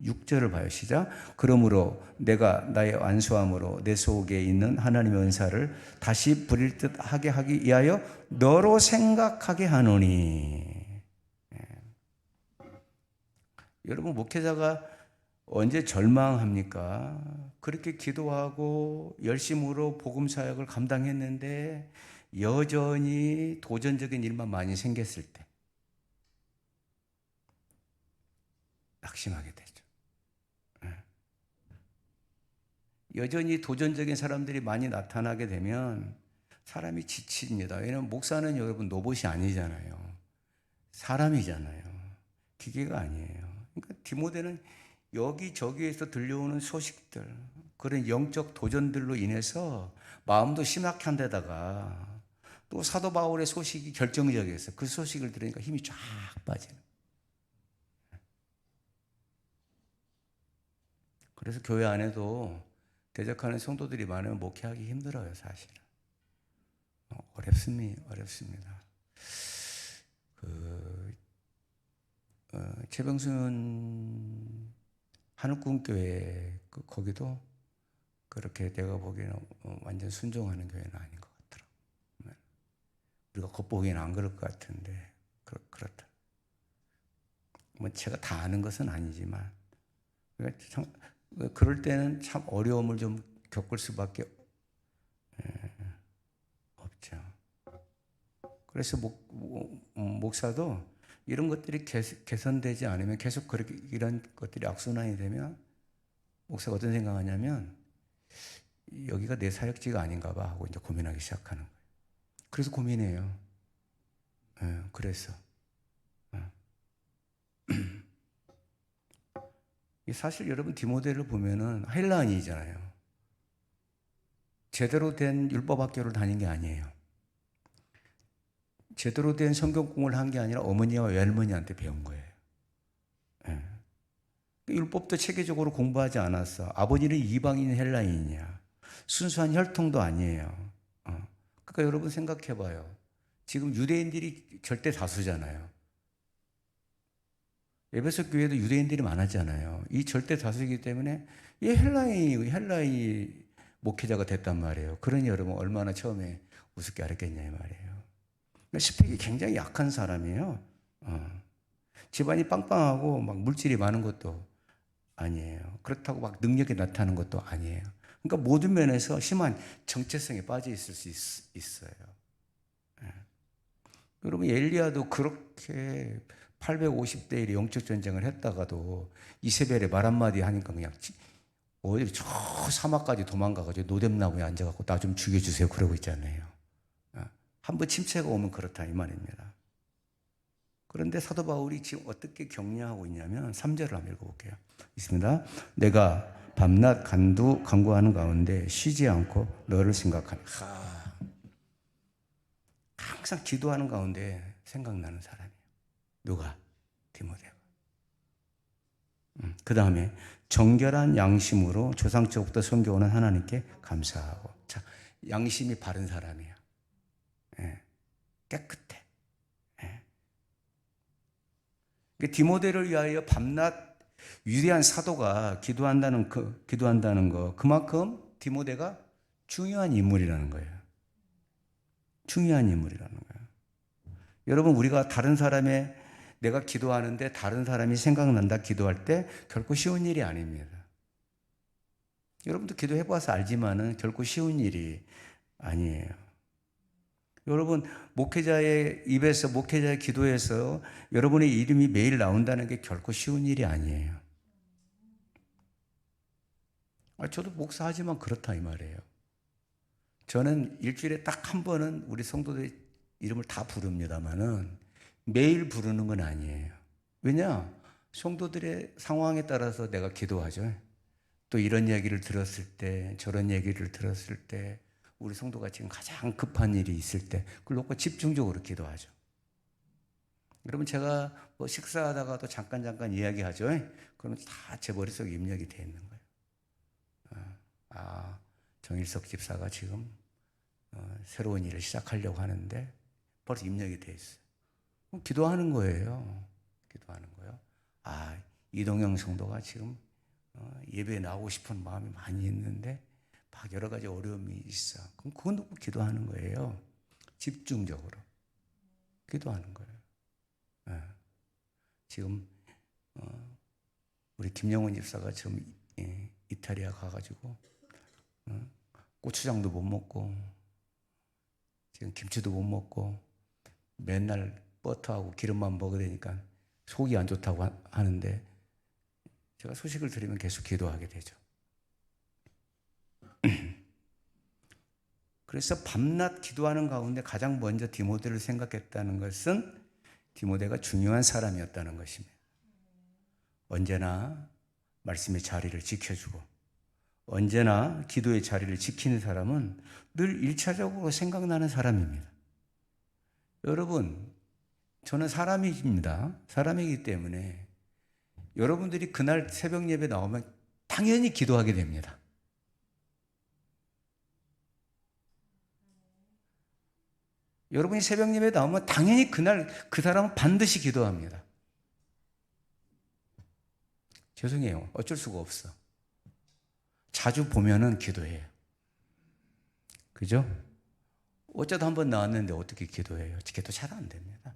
6절을 봐요. 시작. 그러므로 내가 나의 완수함으로 내 속에 있는 하나님의 은사를 다시 부릴 듯 하게 하기 위하여 너로 생각하게 하노니. 여러분 목회자가 언제 절망합니까? 그렇게 기도하고 열심으로 복음 사역을 감당했는데 여전히 도전적인 일만 많이 생겼을 때 낙심하게 되죠. 여전히 도전적인 사람들이 많이 나타나게 되면 사람이 지칩니다. 왜냐하면 목사는 여러분 로봇이 아니잖아요. 사람이잖아요. 기계가 아니에요. 그러니까 디모데는 여기저기에서 들려오는 소식들, 그런 영적 도전들로 인해서 마음도 심각한 데다가 또 사도 바울의 소식이 결정적이었어요. 그 소식을 들으니까 힘이 쫙 빠지는. 그래서 교회 안에도 대적하는 성도들이 많으면 목회하기 힘들어요, 사실은. 어렵습니다. 최병순 한옥군교회 거기도 그렇게 내가 보기에는 완전 순종하는 교회는 아닌 것 같더라고요. 우리가 겉보기에는 안 그럴 것 같은데 그렇다. 뭐 제가 다 아는 것은 아니지만 그럴 때는 참 어려움을 좀 겪을 수밖에 없죠. 그래서 목사도 이런 것들이 개선되지 않으면 계속 그렇게 이런 것들이 악순환이 되면 목사가 어떤 생각하냐면 여기가 내 사역지가 아닌가 봐 하고 이제 고민하기 시작하는 거예요. 그래서 고민해요. 그래서 사실 여러분 디모데를 보면은 헬라인이잖아요. 제대로 된 율법학교를 다닌 게 아니에요. 제대로 된 성경공부를 한 게 아니라 어머니와 외할머니한테 배운 거예요. 율법도 체계적으로 공부하지 않았어. 아버지는 이방인 헬라인이야. 순수한 혈통도 아니에요. 그러니까 여러분 생각해 봐요. 지금 유대인들이 절대 다수잖아요. 에베소 교회도 유대인들이 많았잖아요. 이 절대 다수이기 때문에 이 헬라인이 목회자가 됐단 말이에요. 그러니 여러분 얼마나 처음에 우습게 알았겠냐 이 말이에요. 스펙이 굉장히 약한 사람이에요. 집안이 빵빵하고 막 물질이 많은 것도 아니에요. 그렇다고 막 능력이 나타나는 것도 아니에요. 그러니까 모든 면에서 심한 정체성에 빠져 있을 수 있어요. 여러분 엘리야도 그렇게 850대 1의 영적 전쟁을 했다가도 이세벨의 말 한마디 하니까 그냥 어디 저 사막까지 도망가가지고 노뎀나무에 앉아갖고 나 좀 죽여주세요 그러고 있잖아요. 한번 침체가 오면 그렇다 이 말입니다. 그런데 사도 바울이 지금 어떻게 격려하고 있냐면 3절을 한번 읽어볼게요. 있습니다. 내가 밤낮 간구하는 가운데 쉬지 않고 너를 생각하는. 항상 기도하는 가운데 생각나는 사람이에요. 누가? 디모데가. 그 다음에 정결한 양심으로 조상적부터 섬겨오는 하나님께 감사하고. 자, 양심이 바른 사람이에요. 깨끗해. 디모데를 위하여 밤낮 위대한 사도가 기도한다는 거 그만큼 디모데가 중요한 인물이라는 거예요. 중요한 인물이라는 거예요. 여러분 우리가 다른 사람의 내가 기도하는데 다른 사람이 생각난다 기도할 때 결코 쉬운 일이 아닙니다. 여러분도 기도해 봐서 알지만은 결코 쉬운 일이 아니에요. 여러분 목회자의 입에서 목회자의 기도에서 여러분의 이름이 매일 나온다는 게 결코 쉬운 일이 아니에요. 저도 목사하지만 그렇다 이 말이에요. 저는 일주일에 딱 한 번은 우리 성도들 이름을 다 부릅니다만은 매일 부르는 건 아니에요. 왜냐? 성도들의 상황에 따라서 내가 기도하죠. 또 이런 얘기를 들었을 때 저런 얘기를 들었을 때 우리 성도가 지금 가장 급한 일이 있을 때 그걸 놓고 집중적으로 기도하죠. 여러분 제가 뭐 식사하다가도 잠깐 이야기하죠. 그러면 다 제 머릿속에 입력이 돼 있는 거예요. 정일석 집사가 지금 새로운 일을 시작하려고 하는데 벌써 입력이 돼 있어요. 그럼 기도하는 거예요. 기도하는 거예요. 이동영 성도가 지금 예배에 나오고 싶은 마음이 많이 있는데 막 여러 가지 어려움이 있어. 그럼 그건 놓고 기도하는 거예요. 집중적으로 기도하는 거예요. 지금 우리 김영훈 집사가 지금 이탈리아 가가지고 고추장도 못 먹고 지금 김치도 못 먹고 맨날 버터하고 기름만 먹어야 되니까 속이 안 좋다고 하는데 제가 소식을 들으면 계속 기도하게 되죠. 그래서 밤낮 기도하는 가운데 가장 먼저 디모데를 생각했다는 것은 디모데가 중요한 사람이었다는 것입니다. 언제나 말씀의 자리를 지켜주고 언제나 기도의 자리를 지키는 사람은 늘 일차적으로 생각나는 사람입니다. 여러분, 저는 사람입니다. 사람이기 때문에 여러분들이 그날 새벽 예배 나오면 당연히 기도하게 됩니다. 여러분이 새벽 예배 나오면 당연히 그날 그 사람은 반드시 기도합니다. 죄송해요. 어쩔 수가 없어. 자주 보면은 기도해요. 그죠? 어쩌다 한번 나왔는데 어떻게 기도해요? 기도 잘 안 됩니다.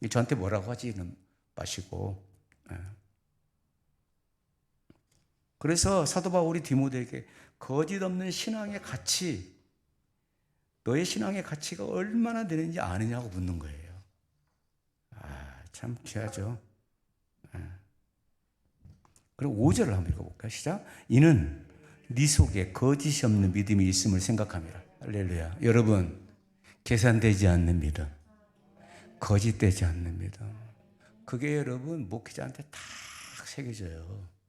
저한테 뭐라고 하지는 마시고. 그래서 사도 바울이 디모데에게 거짓 없는 신앙의 가치, 너의 신앙의 가치가 얼마나 되는지 아느냐고 묻는 거예요. 참 귀하죠. 그리고 5절을 한번 읽어볼까요? 시작. 이는 네 속에 거짓이 없는 믿음이 있음을 생각합니다. 할렐루야. 여러분, 계산되지 않는 믿음, 거짓되지 않는 믿음, 그게 여러분 목회자한테 딱 새겨져요.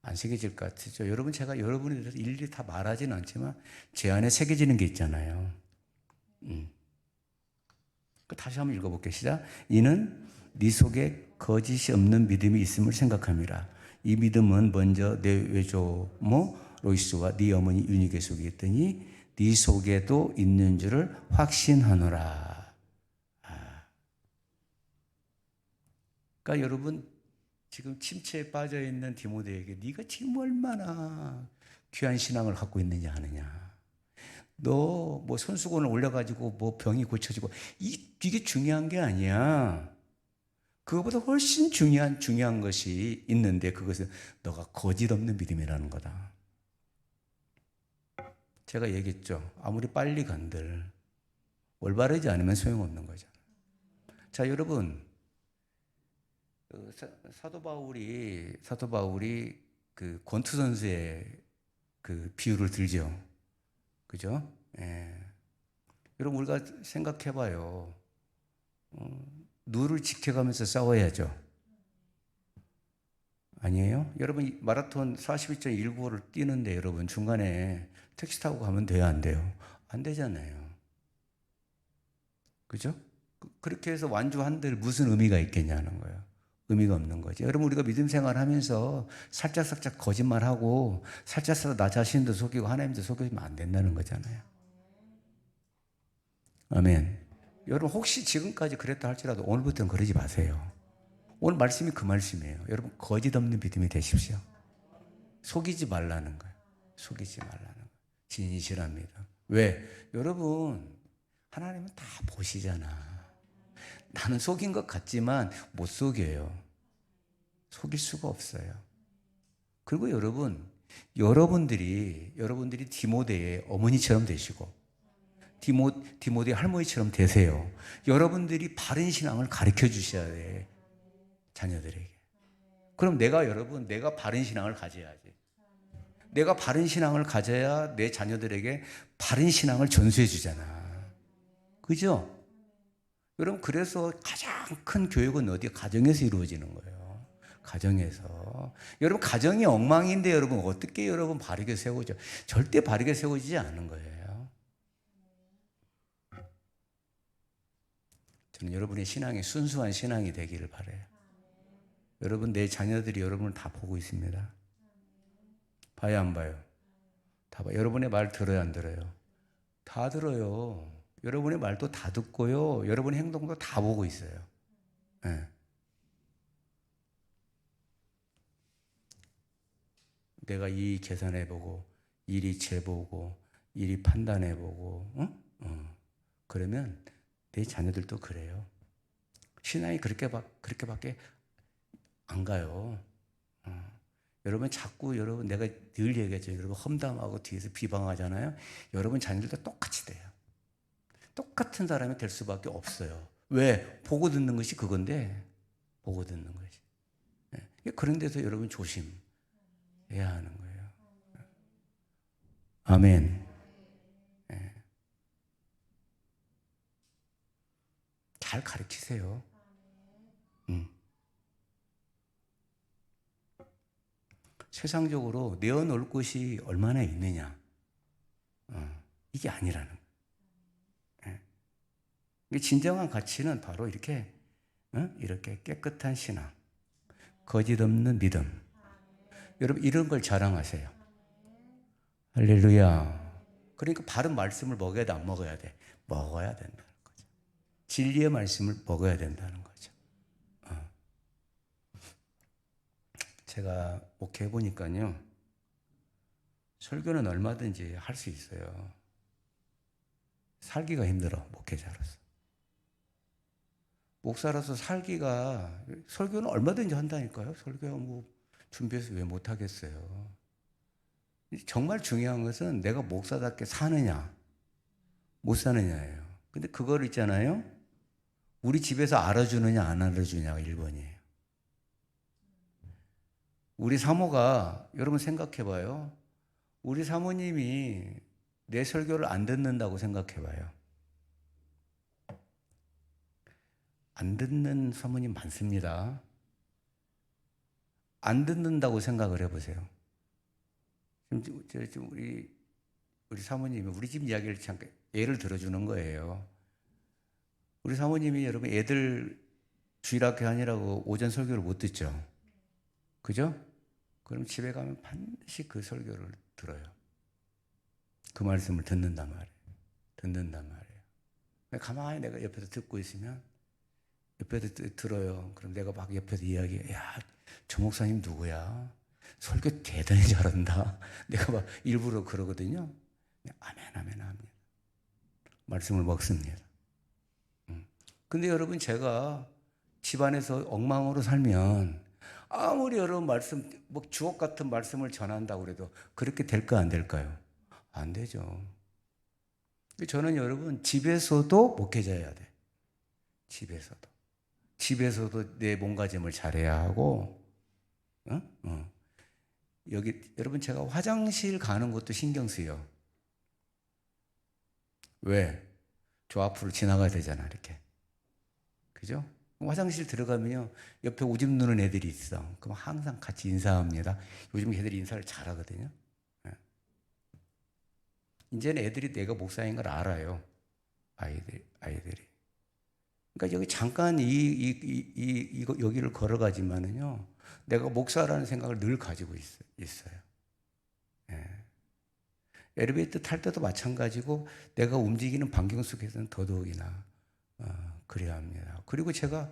안 새겨질 것 같죠? 여러분, 제가 여러분에 대해서 일일이 다 말하지는 않지만 제 안에 새겨지는 게 있잖아요. 다시 한번 읽어볼게요. 시작. 이는 네 속에 거짓이 없는 믿음이 있음을 생각합니다. 이 믿음은 먼저 내 외조모 로이스와 네 어머니 유니게 속에 있더니 네 속에도 있는 줄을 확신하노라. 그러니까 여러분, 지금 침체에 빠져 있는 디모데에게 네가 지금 얼마나 귀한 신앙을 갖고 있느냐 하느냐. 너 뭐 손수건을 올려가지고 뭐 병이 고쳐지고 이게 중요한 게 아니야. 그거보다 훨씬 중요한 것이 있는데 그것은 너가 거짓 없는 믿음이라는 거다. 제가 얘기했죠. 아무리 빨리 간들 올바르지 않으면 소용없는 거죠. 자, 여러분, 사도 바울이 그 권투 선수의 그 비유를 들죠. 그죠? 여러분, 우리가 생각해봐요. 누를 지켜가면서 싸워야죠. 아니에요? 여러분, 마라톤 42.195를 뛰는데 여러분 중간에 택시 타고 가면 돼요, 안 돼요? 안 되잖아요. 그죠? 그렇게 해서 완주한들 무슨 의미가 있겠냐는 거예요. 의미가 없는 거죠. 여러분, 우리가 믿음 생활하면서 살짝 거짓말하고 살짝 나 자신도 속이고 하나님도 속이면 안 된다는 거잖아요. 아멘. 여러분, 혹시 지금까지 그랬다 할지라도 오늘부터는 그러지 마세요. 오늘 말씀이 그 말씀이에요. 여러분, 거짓 없는 믿음이 되십시오. 속이지 말라는 거예요. 속이지 말라는 거예요. 진실합니다. 왜? 여러분, 하나님은 다 보시잖아. 나는 속인 것 같지만 못 속여요. 속일 수가 없어요. 그리고 여러분들이 디모데의 어머니처럼 되시고 디모데 할머니처럼 되세요. 여러분들이 바른 신앙을 가르쳐 주셔야 돼. 자녀들에게. 그럼 내가 바른 신앙을 가져야지. 내가 바른 신앙을 가져야 내 자녀들에게 바른 신앙을 전수해 주잖아. 그죠? 여러분, 그래서 가장 큰 교육은 어디에? 가정에서 이루어지는 거예요. 가정에서. 여러분, 가정이 엉망인데 여러분 어떻게 여러분 바르게 세우죠? 절대 바르게 세워지지 않는 거예요. 저는 여러분의 신앙이 순수한 신앙이 되기를 바라요. 여러분, 내 자녀들이 여러분을 다 보고 있습니다. 봐요, 안 봐요? 다 봐요. 여러분의 말 들어요, 안 들어요? 다 들어요. 여러분의 말도 다 듣고요. 여러분의 행동도 다 보고 있어요. 네. 내가 이 계산해보고, 이리 재보고, 이리 판단해보고, 그러면 내 자녀들도 그래요. 신앙이 그렇게밖에 안 가요. 여러분, 내가 늘 얘기하죠. 여러분, 험담하고 뒤에서 비방하잖아요. 여러분 자녀들도 똑같이 돼요. 똑같은 사람이 될 수밖에 없어요. 왜? 보고 듣는 것이 그건데, 보고 듣는 것이. 그런 데서 여러분 조심해야 하는 거예요. 아멘. 잘 가르치세요. 세상적으로 내어놓을 곳이 얼마나 있느냐. 이게 아니라는 거예요. 진정한 가치는 바로 이렇게, 이렇게 깨끗한 신앙, 거짓 없는 믿음. 여러분, 이런 걸 자랑하세요. 할렐루야. 그러니까 바른 말씀을 먹어야 돼, 안 먹어야 돼? 먹어야 된다는 거죠. 진리의 말씀을 먹어야 된다는 거죠. 제가 목회해 보니까요, 설교는 얼마든지 할 수 있어요. 살기가 힘들어, 목회자로서. 목사로서 살기가, 설교는 얼마든지 한다니까요. 설교 뭐 준비해서 왜 못하겠어요. 정말 중요한 것은 내가 목사답게 사느냐, 못 사느냐예요. 근데 그걸 있잖아요. 우리 집에서 알아주느냐, 안 알아주냐가 1번이에요. 우리 사모가, 여러분 생각해 봐요. 우리 사모님이 내 설교를 안 듣는다고 생각해 봐요. 안 듣는 사모님 많습니다. 안 듣는다고 생각을 해보세요. 지금 우리 사모님이 우리 집 이야기를 잠깐 예를 들어주는 거예요. 우리 사모님이 여러분 애들 주일학교 하느라고 오전 설교를 못 듣죠. 그죠? 그럼 집에 가면 반드시 그 설교를 들어요. 그 말씀을 듣는단 말이에요. 듣는단 말이에요. 가만히 내가 옆에서 듣고 있으면 옆에서 들어요. 그럼 내가 막 옆에서 이야기해. 야, 저 목사님 누구야? 설교 대단히 잘한다. 내가 막 일부러 그러거든요. 아멘, 아멘, 아멘. 말씀을 먹습니다. 근데 여러분, 제가 집안에서 엉망으로 살면 아무리 여러분 말씀, 뭐 주옥 같은 말씀을 전한다고 그래도 그렇게 될까, 안 될까요? 안 되죠. 저는 여러분, 집에서도 목회자여야 돼. 집에서도 내 몸가짐을 잘해야 하고, 여기, 여러분, 제가 화장실 가는 것도 신경 쓰여. 왜? 저 앞으로 지나가야 되잖아, 이렇게. 그죠? 화장실 들어가면요, 옆에 오줌 누는 애들이 있어. 그럼 항상 같이 인사합니다. 요즘 애들이 인사를 잘하거든요. 이제는 애들이 내가 목사인 걸 알아요. 아이들이. 그러니까 여기 잠깐 여기를 걸어가지만은요, 내가 목사라는 생각을 늘 가지고 있어요. 예. 엘리베이터 탈 때도 마찬가지고 내가 움직이는 반경 속에서는 더더욱이나 그래야 합니다. 그리고 제가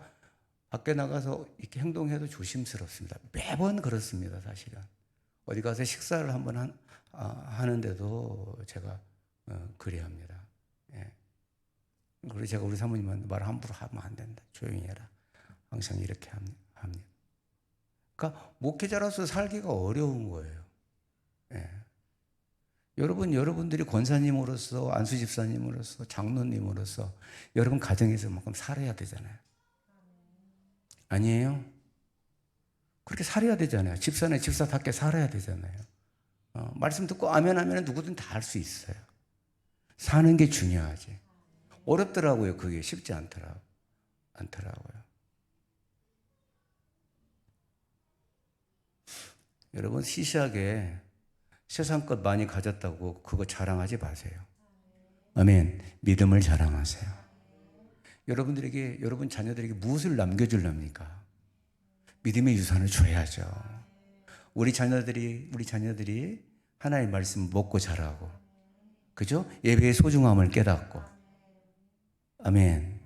밖에 나가서 이렇게 행동해도 조심스럽습니다. 매번 그렇습니다, 사실은. 어디 가서 식사를 한번 하는데도 제가 그래야 합니다. 예. 그리고 제가 우리 사모님한테 말 함부로 하면 안 된다. 조용히 해라. 항상 이렇게 합니다. 그러니까 목회자로서 살기가 어려운 거예요. 예. 여러분들이 권사님으로서, 안수 집사님으로서, 장로님으로서 여러분 가정에서만큼 살아야 되잖아요. 아니에요? 그렇게 살아야 되잖아요. 집사답게 살아야 되잖아요. 말씀 듣고 아멘 하면 누구든 다 할 수 있어요. 사는 게 중요하지. 어렵더라고요. 그게 쉽지 않더라고요. 여러분, 시시하게 세상 것 많이 가졌다고 그거 자랑하지 마세요. 아멘. 믿음을 자랑하세요. 여러분 자녀들에게 무엇을 남겨줄랍니까? 믿음의 유산을 줘야죠. 우리 자녀들이 하나님의 말씀 먹고 자라고, 그죠? 예배의 소중함을 깨닫고. 아멘.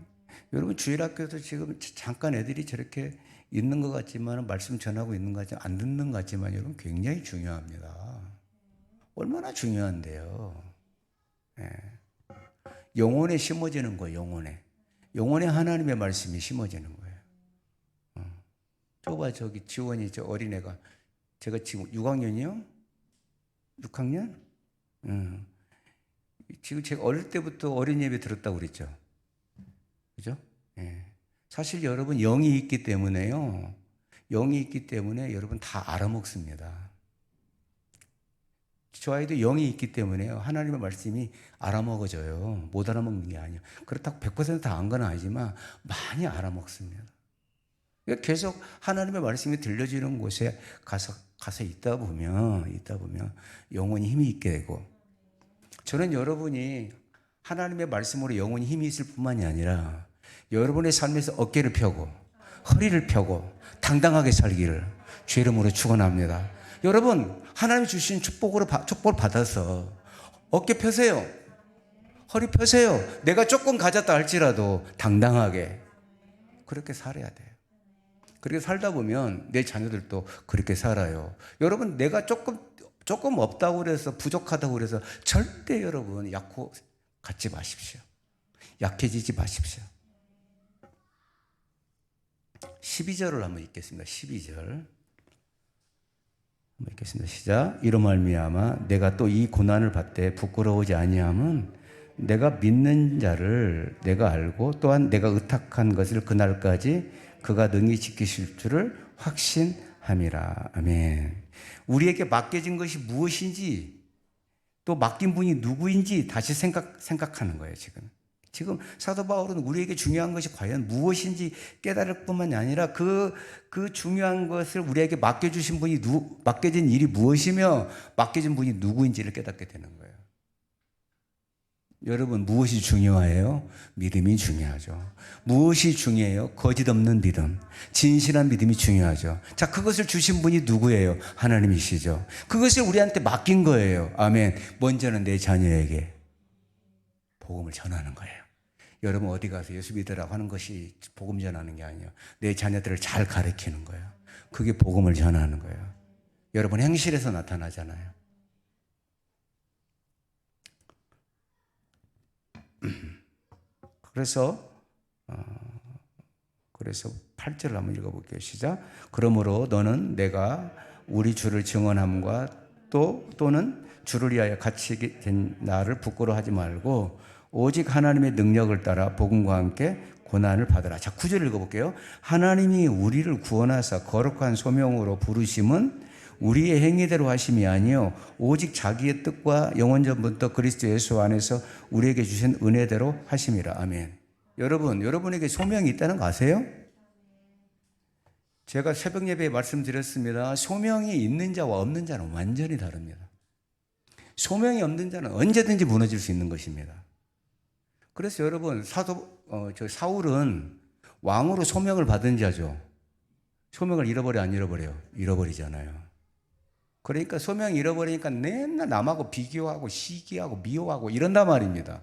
여러분, 주일학교에서 지금 잠깐 애들이 저렇게 있는 것 같지만, 말씀 전하고 있는 것 같지만, 안 듣는 것 같지만, 여러분 굉장히 중요합니다. 얼마나 중요한데요. 예. 영혼에 심어지는 거예요, 영혼에 하나님의 말씀이 심어지는 거예요. 좁아, 저기 지원이, 저 어린애가, 제가 지금 6학년이요? 6학년? 지금 제가 어릴 때부터 어린 예배 들었다고 그랬죠. 그죠? 예. 사실 여러분, 영이 있기 때문에 여러분 다 알아먹습니다. 저 아이도 영이 있기 때문에요. 하나님의 말씀이 알아먹어져요. 못 알아먹는 게 아니에요. 그렇다고 100%다 안 건 아니지만 많이 알아먹습니다. 계속 하나님의 말씀이 들려지는 곳에 가서 있다 보면 영혼이 힘이 있게 되고, 저는 여러분이 하나님의 말씀으로 영혼이 힘이 있을 뿐만이 아니라 여러분의 삶에서 어깨를 펴고 허리를 펴고 당당하게 살기를 주의 이름으로 축원합니다. 여러분, 하나님이 주신 축복을 받아서 어깨 펴세요. 허리 펴세요. 내가 조금 가졌다 할지라도 당당하게 그렇게 살아야 돼요. 그렇게 살다 보면 내 자녀들도 그렇게 살아요. 여러분, 내가 조금 없다고 그래서 부족하다고 그래서 절대 여러분 약호 갖지 마십시오. 약해지지 마십시오. 12절을 한번 읽겠습니다. 12절 한번 읽겠습니다. 시작. 이로 말미암아 내가 또 이 고난을 받되 부끄러우지 아니함은 내가 믿는 자를 내가 알고 또한 내가 의탁한 것을 그날까지 그가 능히 지키실 줄을 확신함이라. 아멘. 우리에게 맡겨진 것이 무엇인지 또 맡긴 분이 누구인지 다시 생각하는 거예요. 지금 사도 바울은 우리에게 중요한 것이 과연 무엇인지 깨달을 뿐만이 아니라 그 중요한 것을 우리에게 맡겨진 일이 무엇이며 맡겨진 분이 누구인지를 깨닫게 되는 거예요. 여러분, 무엇이 중요해요? 믿음이 중요하죠. 무엇이 중요해요? 거짓 없는 믿음, 진실한 믿음이 중요하죠. 자, 그것을 주신 분이 누구예요? 하나님이시죠. 그것을 우리한테 맡긴 거예요. 아멘. 먼저는 내 자녀에게 복음을 전하는 거예요. 여러분, 어디 가서 예수 믿으라고 하는 것이 복음 전하는 게 아니에요. 내 자녀들을 잘 가르치는 거예요. 그게 복음을 전하는 거예요. 여러분, 행실에서 나타나잖아요. 그래서 8절을 한번 읽어볼게요. 시작. 그러므로 너는 내가 우리 주를 증언함과 또는 주를 위하여 갇히게 된 나를 부끄러워하지 말고 오직 하나님의 능력을 따라 복음과 함께 고난을 받으라. 자, 9절 읽어볼게요. 하나님이 우리를 구원하사 거룩한 소명으로 부르심은 우리의 행위대로 하심이 아니요 오직 자기의 뜻과 영원전부터 그리스도 예수 안에서 우리에게 주신 은혜대로 하심이라. 아멘. 여러분에게 소명이 있다는 거 아세요? 제가 새벽 예배에 말씀드렸습니다. 소명이 있는 자와 없는 자는 완전히 다릅니다. 소명이 없는 자는 언제든지 무너질 수 있는 것입니다. 그래서 여러분, 사울은 왕으로 소명을 받은 자죠. 소명을 잃어버려 안 잃어버려요? 잃어버리잖아요. 그러니까 소명 잃어버리니까 맨날 남하고 비교하고 시기하고 미워하고 이런단 말입니다.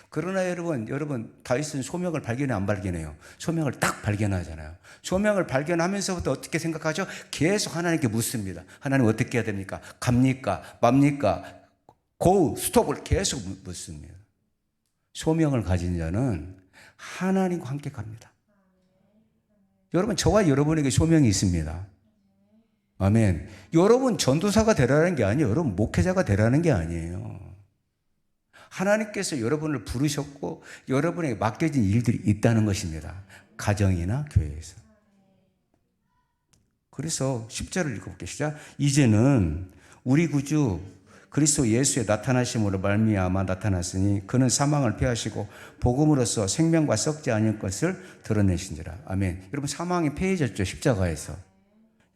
그러나 여러분 다윗은 소명을 발견해 안 발견해요? 소명을 딱 발견하잖아요. 소명을 발견하면서부터 어떻게 생각하죠? 계속 하나님께 묻습니다. 하나님 어떻게 해야 됩니까? 갑니까? 맙니까? 고, 스톱을 계속 묻습니다. 소명을 가진 자는 하나님과 함께 갑니다. 여러분, 저와 여러분에게 소명이 있습니다. 아멘. 여러분 전도사가 되라는 게 아니에요. 여러분 목회자가 되라는 게 아니에요. 하나님께서 여러분을 부르셨고 여러분에게 맡겨진 일들이 있다는 것입니다. 가정이나 교회에서. 그래서 10절을 읽어볼게요. 시작. 이제는 우리 구주 그리스도 예수의 나타나심으로 말미암아 나타났으니 그는 사망을 패하시고 복음으로써 생명과 썩지 않을 것을 드러내신지라. 아멘. 여러분, 사망이 패해졌죠, 십자가에서.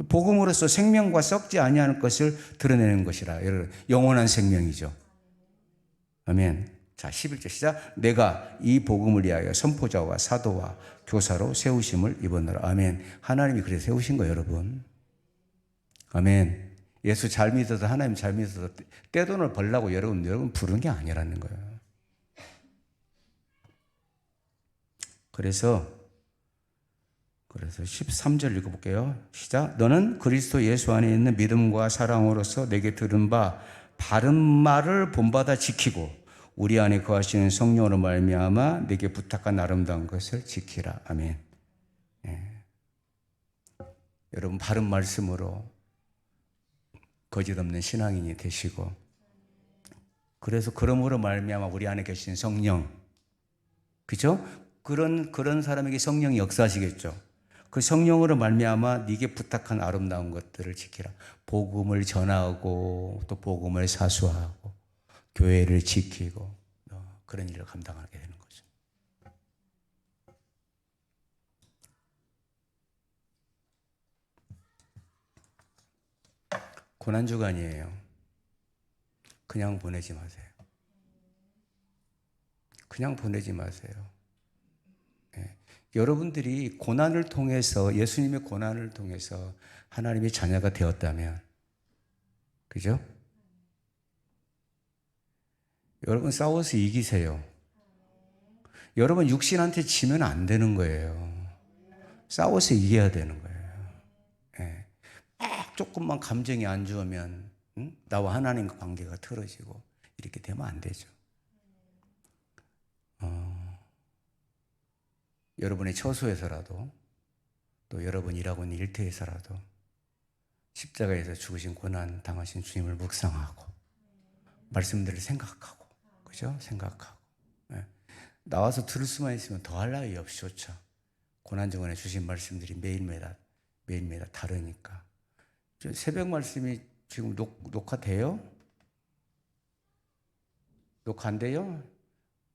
복음으로써 생명과 썩지 아니하는 것을 드러내는 것이라. 여러분, 영원한 생명이죠. 아멘. 자, 11절 시작. 내가 이 복음을 위하여 선포자와 사도와 교사로 세우심을 입었노라. 아멘. 하나님이 그래 세우신 거예요, 여러분. 아멘. 예수 잘 믿어서, 하나님 잘 믿어서 떼돈을 벌라고 여러분 부른 게 아니라는 거예요. 그래서 13절 읽어볼게요. 시작. 너는 그리스도 예수 안에 있는 믿음과 사랑으로서 내게 들은 바 바른 말을 본받아 지키고 우리 안에 거하시는 성령으로 말미암아 내게 부탁한 아름다운 것을 지키라. 아멘. 예. 여러분, 바른 말씀으로 거짓 없는 신앙인이 되시고, 그래서 그러므로 말미암아 우리 안에 계신 성령, 그죠? 그런 사람에게 성령이 역사하시겠죠. 그 성령으로 말미암아 네게 부탁한 아름다운 것들을 지키라. 복음을 전하고 또 복음을 사수하고 교회를 지키고 그런 일을 감당하게 되는 거죠. 고난주간이에요. 그냥 보내지 마세요. 그냥 보내지 마세요. 네. 여러분들이 고난을 통해서, 예수님의 고난을 통해서 하나님의 자녀가 되었다면, 그죠? 여러분 싸워서 이기세요. 여러분 육신한테 지면 안 되는 거예요. 싸워서 이겨야 되는 거예요. 네. 막 조금만 감정이 안 좋으면 나와 하나님과 관계가 틀어지고 이렇게 되면 안 되죠. 여러분의 처소에서라도 또 여러분 일하고 있는 일터에서라도 십자가에서 죽으신 고난 당하신 주님을 묵상하고 말씀들을 생각하고, 그죠? 생각하고. 네. 나와서 들을 수만 있으면 더할 나위 없이 좋죠. 고난주간에 주신 말씀들이 매일매일 다르니까. 새벽 말씀이 지금 녹화돼요? 녹화 안 돼요?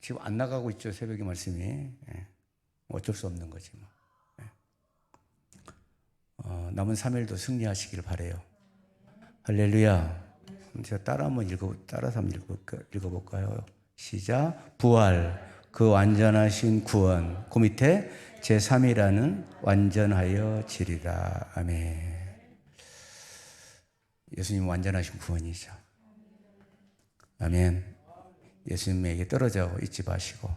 지금 안 나가고 있죠, 새벽의 말씀이. 네. 어쩔 수 없는 거지 뭐. 네. 남은 3일도 승리하시길 바래요. 할렐루야. 제가 따라서 한번 읽어볼까요? 시작. 부활, 그 완전하신 구원. 그 밑에 제3이라는 완전하여 지리라. 아멘. 예수님 완전하신 구원이죠. 아멘. 예수님에게 떨어져 있지 마시고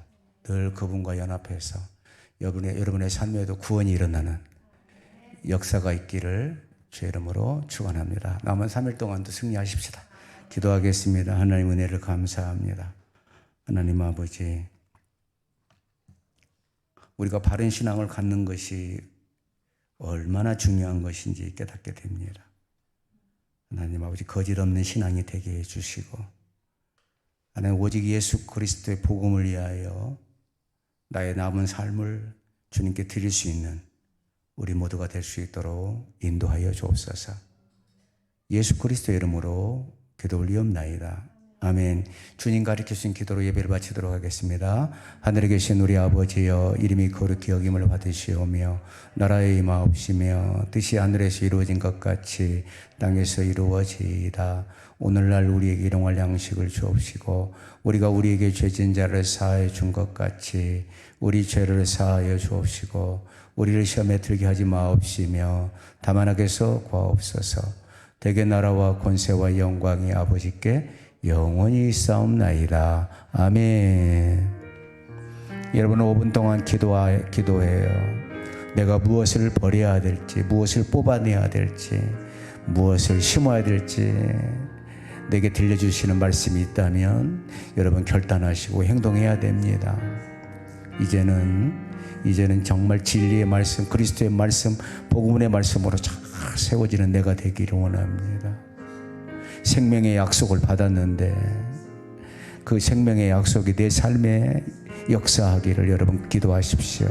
늘 그분과 연합해서 여러분의 삶에도 구원이 일어나는 역사가 있기를 주의 이름으로 축원합니다. 남은 3일 동안도 승리하십시다. 기도하겠습니다. 하나님 은혜를 감사합니다. 하나님 아버지, 우리가 바른 신앙을 갖는 것이 얼마나 중요한 것인지 깨닫게 됩니다. 하나님 아버지, 거짓 없는 신앙이 되게 해주시고, 하나님 오직 예수 그리스도의 복음을 위하여 나의 남은 삶을 주님께 드릴 수 있는 우리 모두가 될 수 있도록 인도하여 주옵소서. 예수 그리스도의 이름으로 기도 올리옵나이다. 아멘. 주님 가르쳐 주신 기도로 예배를 바치도록 하겠습니다. 하늘에 계신 우리 아버지여, 이름이 거룩히 여김을 받으시오며 나라의 임하옵시며 뜻이 하늘에서 이루어진 것 같이 땅에서 이루어지이다. 오늘날 우리에게 일용할 양식을 주옵시고 우리가 우리에게 죄진 자를 사하여 준 것 같이 우리 죄를 사하여 주옵시고 우리를 시험에 들게 하지 마옵시며 다만 악에서 구하옵소서. 대개 나라와 권세와 영광이 아버지께 영원히 있사옵나이다. 아멘. 여러분 5분 동안 기도해요. 내가 무엇을 버려야 될지, 무엇을 뽑아내야 될지, 무엇을 심어야 될지 내게 들려주시는 말씀이 있다면 여러분 결단하시고 행동해야 됩니다. 이제는 정말 진리의 말씀, 그리스도의 말씀, 복음의 말씀으로 잘 세워지는 내가 되기를 원합니다. 생명의 약속을 받았는데 그 생명의 약속이 내 삶에 역사하기를 여러분 기도하십시오.